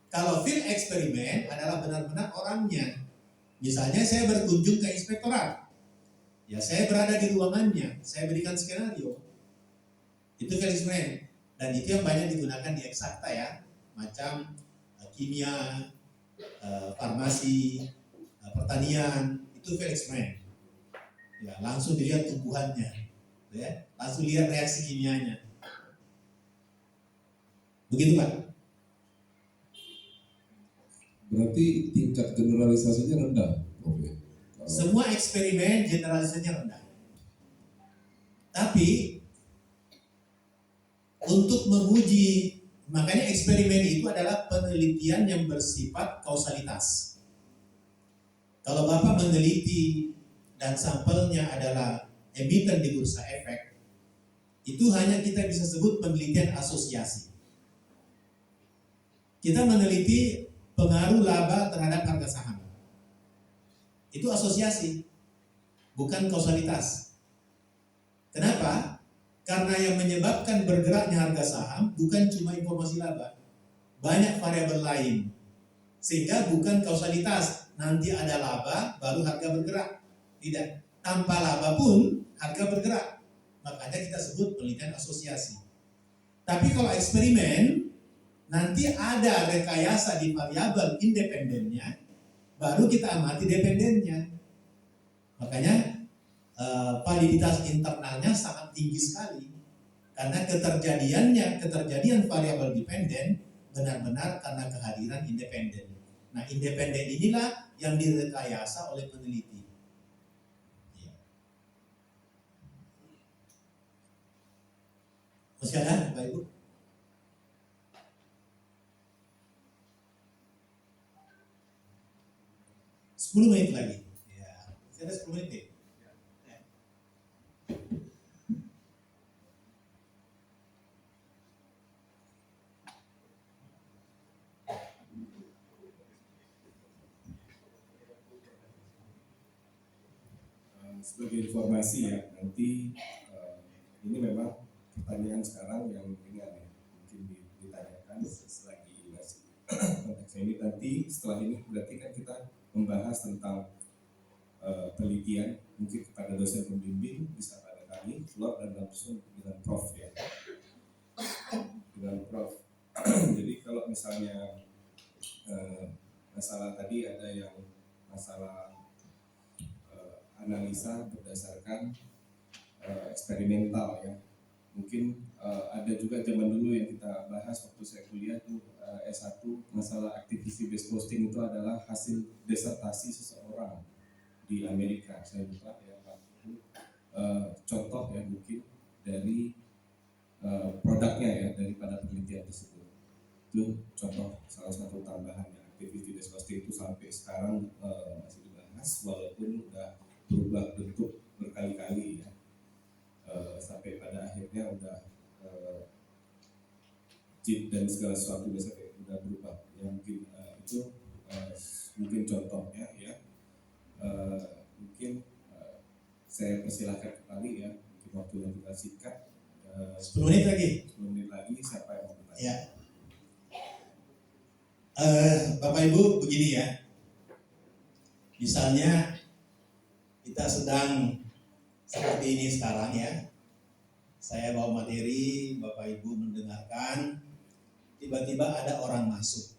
Kalau field eksperimen adalah benar-benar orangnya. Misalnya saya berkunjung ke inspektorat. Ya, saya berada di ruangannya, saya berikan skenario. Itu fair experiment. Dan itu yang banyak digunakan di eksakta ya, macam kimia, farmasi, pertanian, itu fair experiment. Ya, langsung dilihat tumbuhannya, ya, langsung lihat reaksi kimianya. Begitu Pak? Berarti tingkat generalisasinya rendah, Prof. ya? Semua eksperimen generalisasinya rendah. Tapi untuk menguji, makanya eksperimen itu adalah penelitian yang bersifat kausalitas. Kalau Bapak meneliti dan sampelnya adalah emiten di bursa efek, itu hanya kita bisa sebut penelitian asosiasi. Kita meneliti pengaruh laba terhadap harga saham. Itu asosiasi, bukan kausalitas. Kenapa? Karena yang menyebabkan bergeraknya harga saham bukan cuma informasi laba, banyak variabel lain. Sehingga bukan kausalitas, nanti ada laba baru harga bergerak. Tidak, tanpa laba pun harga bergerak. Makanya kita sebut penelitian asosiasi. Tapi kalau eksperimen, nanti ada rekayasa di variabel independennya, baru kita amati dependennya. Makanya validitas internalnya sangat tinggi sekali karena keterjadian variabel dependen benar-benar karena kehadiran independen. Nah, independen inilah yang direkayasa oleh peneliti. Ya. Masih ada, Bapak Ibu? Sepuluh menit lagi. Ya, masih ada 10 menit deh. Sebagai informasi ya, nanti ini memang pertanyaan sekarang yang ringan ya, mungkin ditanyakan selagi masih konteksnya ini. Nanti setelah ini berarti kan kita membahas tentang penelitian, mungkin kepada dosen pembimbing bisa pada kami keluar dan langsung dengan Prof ya, dengan Prof. Jadi kalau misalnya masalah tadi ada yang masalah analisa berdasarkan eksperimental ya. Mungkin ada juga zaman dulu yang kita bahas waktu saya kuliah tuh S1, masalah activity based posting itu adalah hasil disertasi seseorang di Amerika. Saya lupa ya Pak. Contoh ya mungkin dari produknya ya daripada penelitian tersebut. Itu contoh salah satu tambahannya. Activity based posting itu sampai sekarang masih dibahas walaupun udah berubah bentuk berkali-kali ya, sampai pada akhirnya udah chip dan segala sesuatu udah berubah ya. Mungkin itu mungkin contohnya ya. Mungkin saya persilahkan kembali ya, mungkin waktu yang kita singkat. 10 menit lagi. 10 menit lagi, siapa yang mau bertanya? Ya. Bapak Ibu begini ya, misalnya kita sedang seperti ini sekarang ya, saya bawa materi, Bapak Ibu mendengarkan, tiba-tiba ada orang masuk.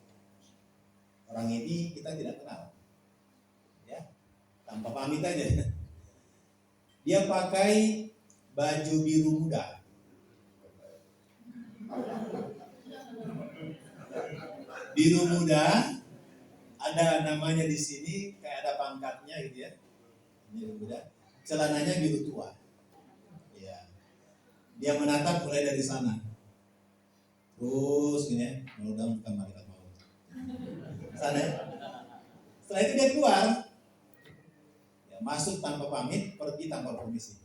Orang ini kita tidak kenal, ya, tanpa pamit aja. Dia pakai baju biru muda. Biru muda, ada namanya di sini, kayak ada pangkatnya gitu ya. Biru muda, celananya biru tua. Ya. Dia menatap mulai dari sana. Terus gini ya, mudah-mudahan bukan malaikat maut. Sana ya. Setelah itu dia keluar. Ya, masuk tanpa pamit, pergi tanpa permisi.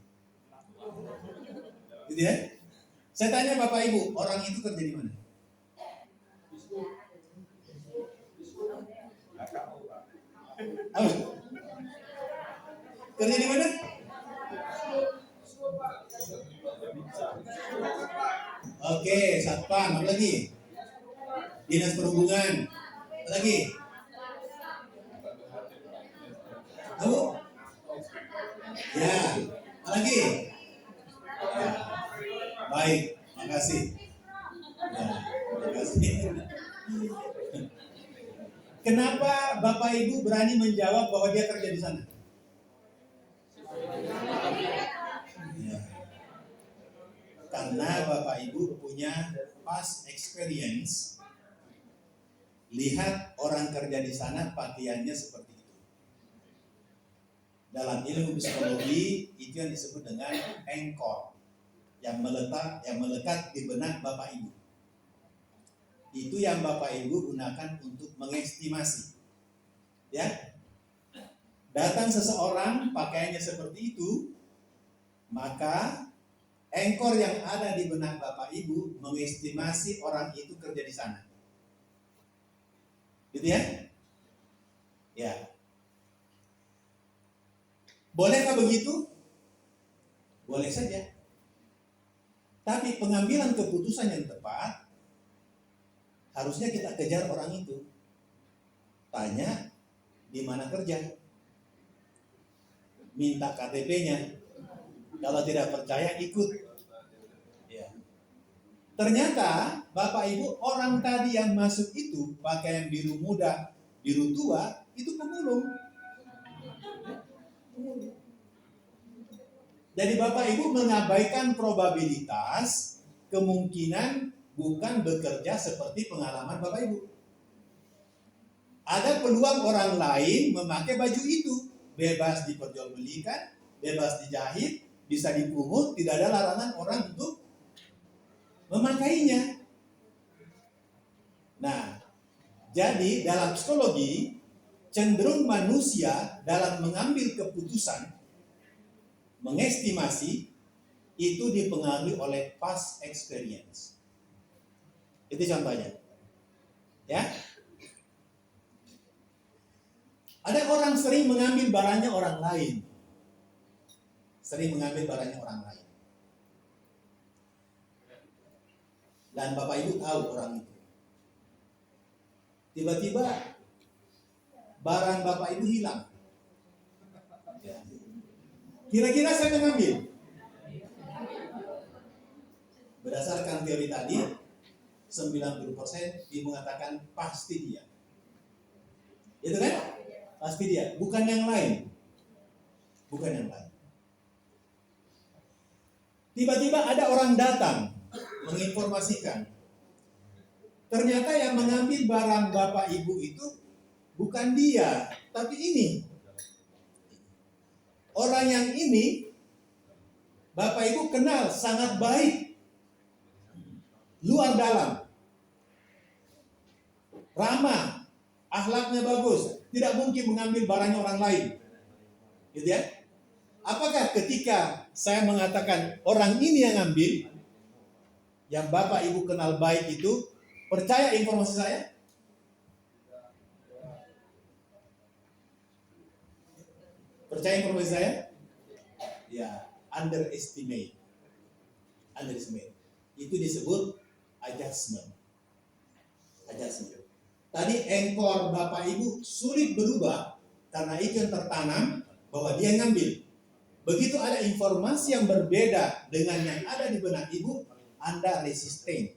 Gitu ya. Saya tanya Bapak Ibu, orang itu kerja di mana? Apa? Kerja di mana? Oke, satpam. Apa lagi? Dinas Perhubungan. Apa lagi? Kamu? Ya. Apa lagi? Ya. Baik. Makasih. Nah, makasih. Kenapa Bapak Ibu berani menjawab bahwa dia kerja di sana? Ya. Karena Bapak Ibu punya past experience, lihat orang kerja di sana pakaiannya seperti itu. Dalam ilmu psikologi itu yang disebut dengan anchor, yang melekat di benak Bapak Ibu. Itu yang Bapak Ibu gunakan untuk mengestimasi. Ya. Datang seseorang pakaiannya seperti itu, maka anchor yang ada di benak Bapak Ibu mengestimasi orang itu kerja di sana. Gitu ya? Ya. Bolehkah begitu? Boleh saja. Tapi pengambilan keputusan yang tepat harusnya kita kejar orang itu. Tanya di mana kerja. Minta KTP-nya. Kalau tidak percaya ikut. Ya. Ternyata Bapak Ibu orang tadi yang masuk itu pakaian biru muda, biru tua itu pemulung. Jadi Bapak Ibu mengabaikan probabilitas kemungkinan bukan bekerja seperti pengalaman Bapak Ibu. Ada peluang orang lain memakai baju itu, bebas diperjualbelikan, bebas dijahit, bisa dipungut, tidak ada larangan orang untuk memakainya. Nah, jadi dalam psikologi cenderung manusia dalam mengambil keputusan, mengestimasi itu dipengaruhi oleh past experience. Itu contohnya. Ya. Ada orang sering mengambil barangnya orang lain. Sering mengambil barangnya orang lain. Dan Bapak Ibu tahu orang itu. Tiba-tiba barang Bapak Ibu hilang. Ya. Kira-kira saya mengambil. Berdasarkan teori tadi, 90% Ibu mengatakan pasti dia. Itu kan? Pasti dia, bukan yang lain. Bukan yang lain. Tiba-tiba ada orang datang menginformasikan. Ternyata yang mengambil barang Bapak Ibu itu bukan dia, tapi ini. Orang yang ini Bapak Ibu kenal sangat baik. Luar dalam, ramah, akhlaknya bagus, tidak mungkin mengambil barangnya orang lain, gitu ya? Apakah ketika saya mengatakan orang ini yang ambil, yang Bapak Ibu kenal baik itu, percaya informasi saya? Percaya informasi saya? Ya, underestimate. Itu disebut adjustment. Tadi anchor Bapak Ibu sulit berubah karena itu yang tertanam bahwa dia ngambil. Begitu ada informasi yang berbeda dengan yang ada di benak Ibu, Anda resisten.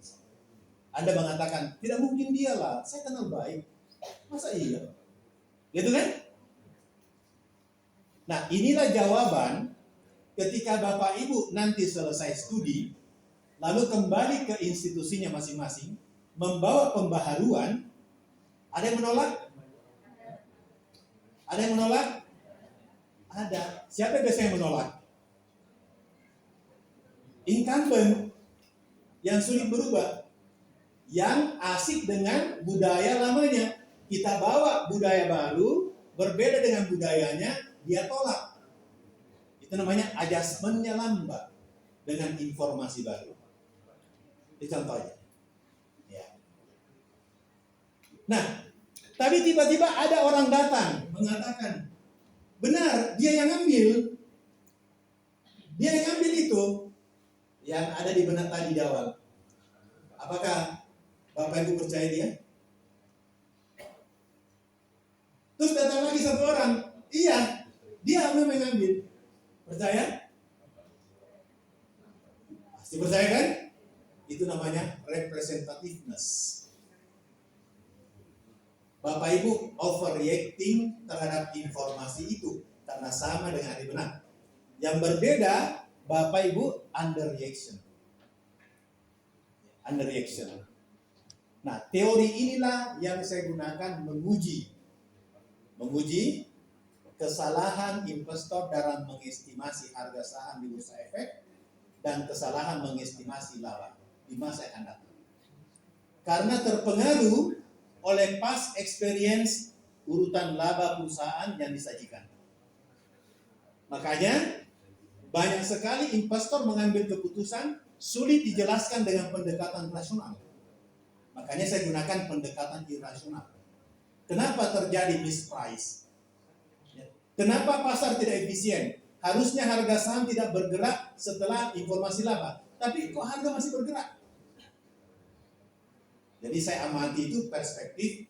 Anda mengatakan, tidak mungkin dia lah, saya kenal baik. Masa iya? Gitu kan? Nah, inilah jawaban ketika Bapak Ibu nanti selesai studi, lalu kembali ke institusinya masing-masing, membawa pembaharuan. Ada yang menolak? Ada yang menolak? Ada. Siapa biasanya yang menolak? Incumbent yang sulit berubah, yang asik dengan budaya lamanya. Kita bawa budaya baru, berbeda dengan budayanya, dia tolak. Itu namanya adjustment-nya lambat dengan informasi baru. Itu contohnya. Ya. Nah, tapi tiba-tiba ada orang datang mengatakan, benar, dia yang ngambil. Dia yang ngambil itu yang ada di benak tadi di awal. Apakah Bapak Ibu percaya dia? Terus datang lagi satu orang, iya, dia memang ngambil. Percaya? Pasti percaya kan? representativeness. Bapak Ibu overreacting terhadap informasi itu karena sama dengan hari benar. Yang berbeda, Bapak Ibu underreaction. Underreaction. Nah, teori inilah yang saya gunakan menguji kesalahan investor dalam mengestimasi harga saham di bursa efek dan kesalahan mengestimasi laba di masa yang akan datang. Karena terpengaruh oleh past experience urutan laba perusahaan yang disajikan. Makanya banyak sekali investor mengambil keputusan sulit dijelaskan dengan pendekatan rasional. Makanya saya gunakan pendekatan irasional. Kenapa terjadi misprice? Kenapa pasar tidak efisien? Harusnya harga saham tidak bergerak setelah informasi laba. Tapi kok harga masih bergerak? Jadi saya amati itu perspektif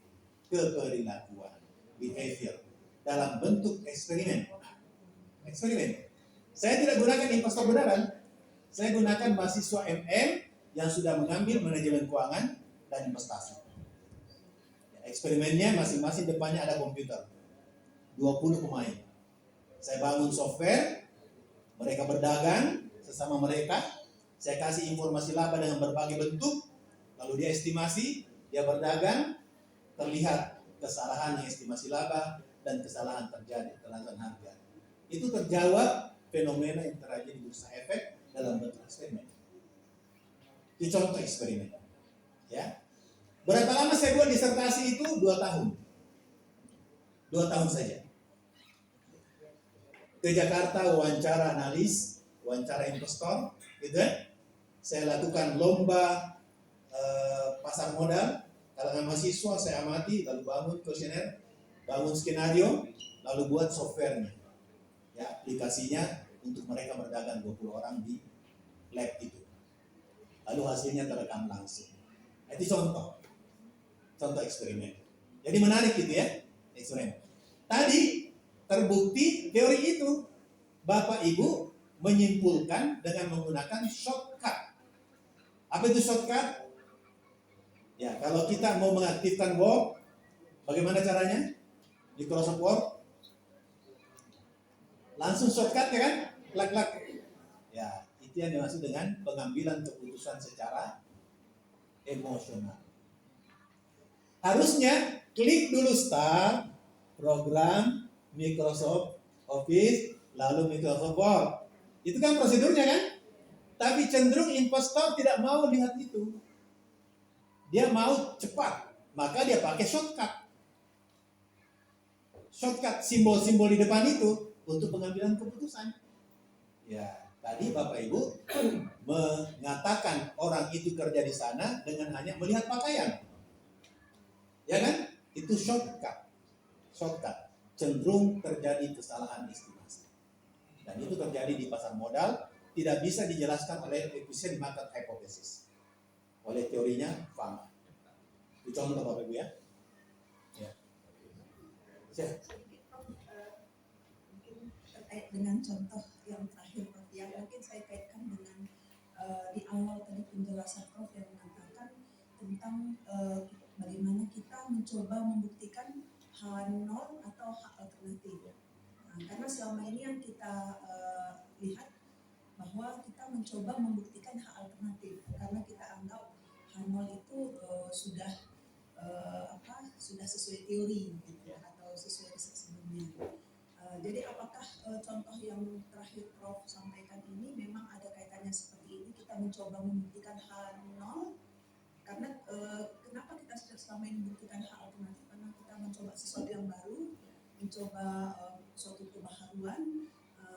keperilakuan, behavior, dalam bentuk eksperimen. Eksperimen. Saya tidak gunakan investor beneran. Saya gunakan mahasiswa MM yang sudah mengambil manajemen keuangan dan investasi. Eksperimennya masing-masing depannya ada komputer. 20 pemain. Saya bangun software, mereka berdagang sesama mereka. Saya kasih informasi laba dengan berbagai bentuk. Lalu dia estimasi, dia berdagang, terlihat kesalahan yang estimasi laba dan kesalahan terjadi kenaikan harga. Itu terjawab fenomena yang terjadi di bursa efek dalam bentuk eksperimen. Itu contoh eksperimen. Ya. Berapa lama saya buat disertasi itu? 2 tahun. 2 tahun saja. Ke Jakarta wawancara analis, wawancara investor, gitu ya. Saya lakukan lomba pasar modal, kalangan mahasiswa saya amati, lalu bangun kuesioner, bangun skenario, lalu buat softwarenya, ya aplikasinya untuk mereka berdagang 20 orang di lab itu. Lalu hasilnya terekam langsung. Itu contoh eksperimen. Jadi menarik gitu ya, eksperimen. Tadi terbukti teori itu, Bapak Ibu menyimpulkan dengan menggunakan shortcut. Apa itu shortcut? Ya, kalau kita mau mengaktifkan Word, bagaimana caranya? Di Microsoft Word, langsung shortcut ya kan? Klik. Ya, itu yang dimaksud dengan pengambilan keputusan secara emosional. Harusnya klik dulu start, program, Microsoft Office, lalu Microsoft Word. Itu kan prosedurnya kan? Tapi cenderung investor tidak mau lihat itu. Dia mau cepat, maka dia pakai shortcut. Shortcut simbol-simbol di depan itu untuk pengambilan keputusan. Ya, tadi Bapak Ibu mengatakan orang itu kerja di sana dengan hanya melihat pakaian. Ya kan? Itu shortcut. Shortcut. Cenderung terjadi kesalahan estimasi. Dan itu terjadi di pasar modal, tidak bisa dijelaskan oleh efficient market hypothesis. Oleh teorinya FAMA. Itu contoh Bapak Ibu ya. Ya. Mungkin terkait dengan contoh yang terakhir Prof, yang mungkin saya kaitkan dengan di awal tadi penjelasan Prof yang mengatakan tentang bagaimana kita mencoba membuktikan H0 atau H alternatif. Nah, karena selama ini yang kita lihat bahwa kita mencoba membuktikan H alternatif karena kita anggap H0 itu sudah sesuai teori gitu ya, atau sesuai riset sebelumnya. Jadi apakah contoh yang terakhir Prof sampaikan ini memang ada kaitannya seperti ini, kita mencoba membuktikan H0 karena kenapa kita selama ini membuktikan H alternatif, karena kita mencoba sesuatu yang baru, mencoba suatu kebaharuan.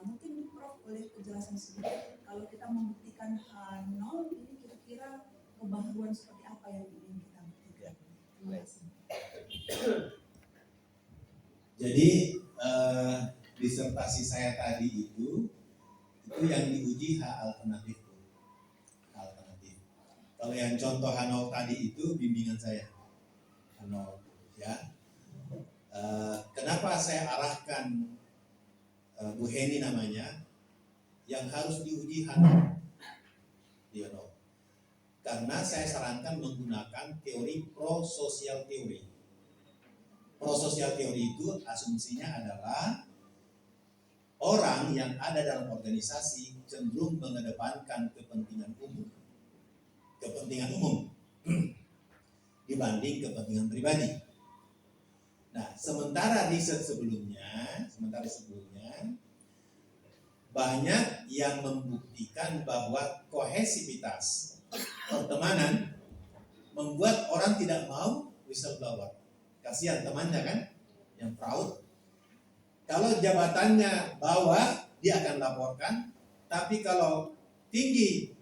Mungkin Prof boleh penjelasan sedikit kalau kita membuktikan H0 ini kira-kira kebaharuan seperti apa yang ingin kita buktikan. Terima kasih. Jadi disertasi saya tadi itu yang diuji H alternatif. Kalau yang contoh H0 tadi itu bimbingan saya. H0 ya. Kenapa saya arahkan Bu Heni namanya yang harus diuji H0? Karena saya sarankan menggunakan teori pro-social theory. Pro-social theory itu asumsinya adalah orang yang ada dalam organisasi cenderung mengedepankan kepentingan umum dibanding kepentingan pribadi. Nah, sementara riset sebelumnya banyak yang membuktikan bahwa kohesivitas pertemanan membuat orang tidak mau whistleblower. Kasihan temannya kan, yang fraud. Kalau jabatannya bawah, dia akan laporkan. Tapi kalau tinggi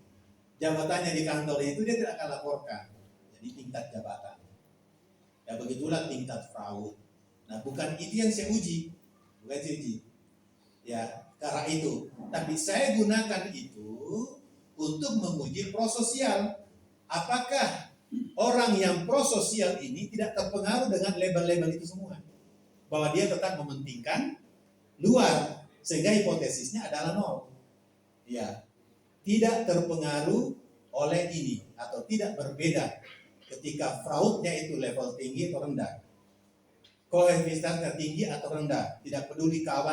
jabatannya di kantor itu, dia tidak akan laporkan. Jadi tingkat jabatan. Ya begitulah tingkat fraud. Nah, bukan itu yang saya uji. Ya, karena itu. Tapi saya gunakan itu untuk menguji prososial. Apakah orang yang prososial ini tidak terpengaruh dengan label-label itu semua? Bahwa dia tetap mementingkan luar, sehingga hipotesisnya adalah 0. Ya, tidak terpengaruh oleh ini atau tidak berbeda ketika fraudnya itu level tinggi atau rendah, kohesivitasnya tinggi atau rendah, tidak peduli kawan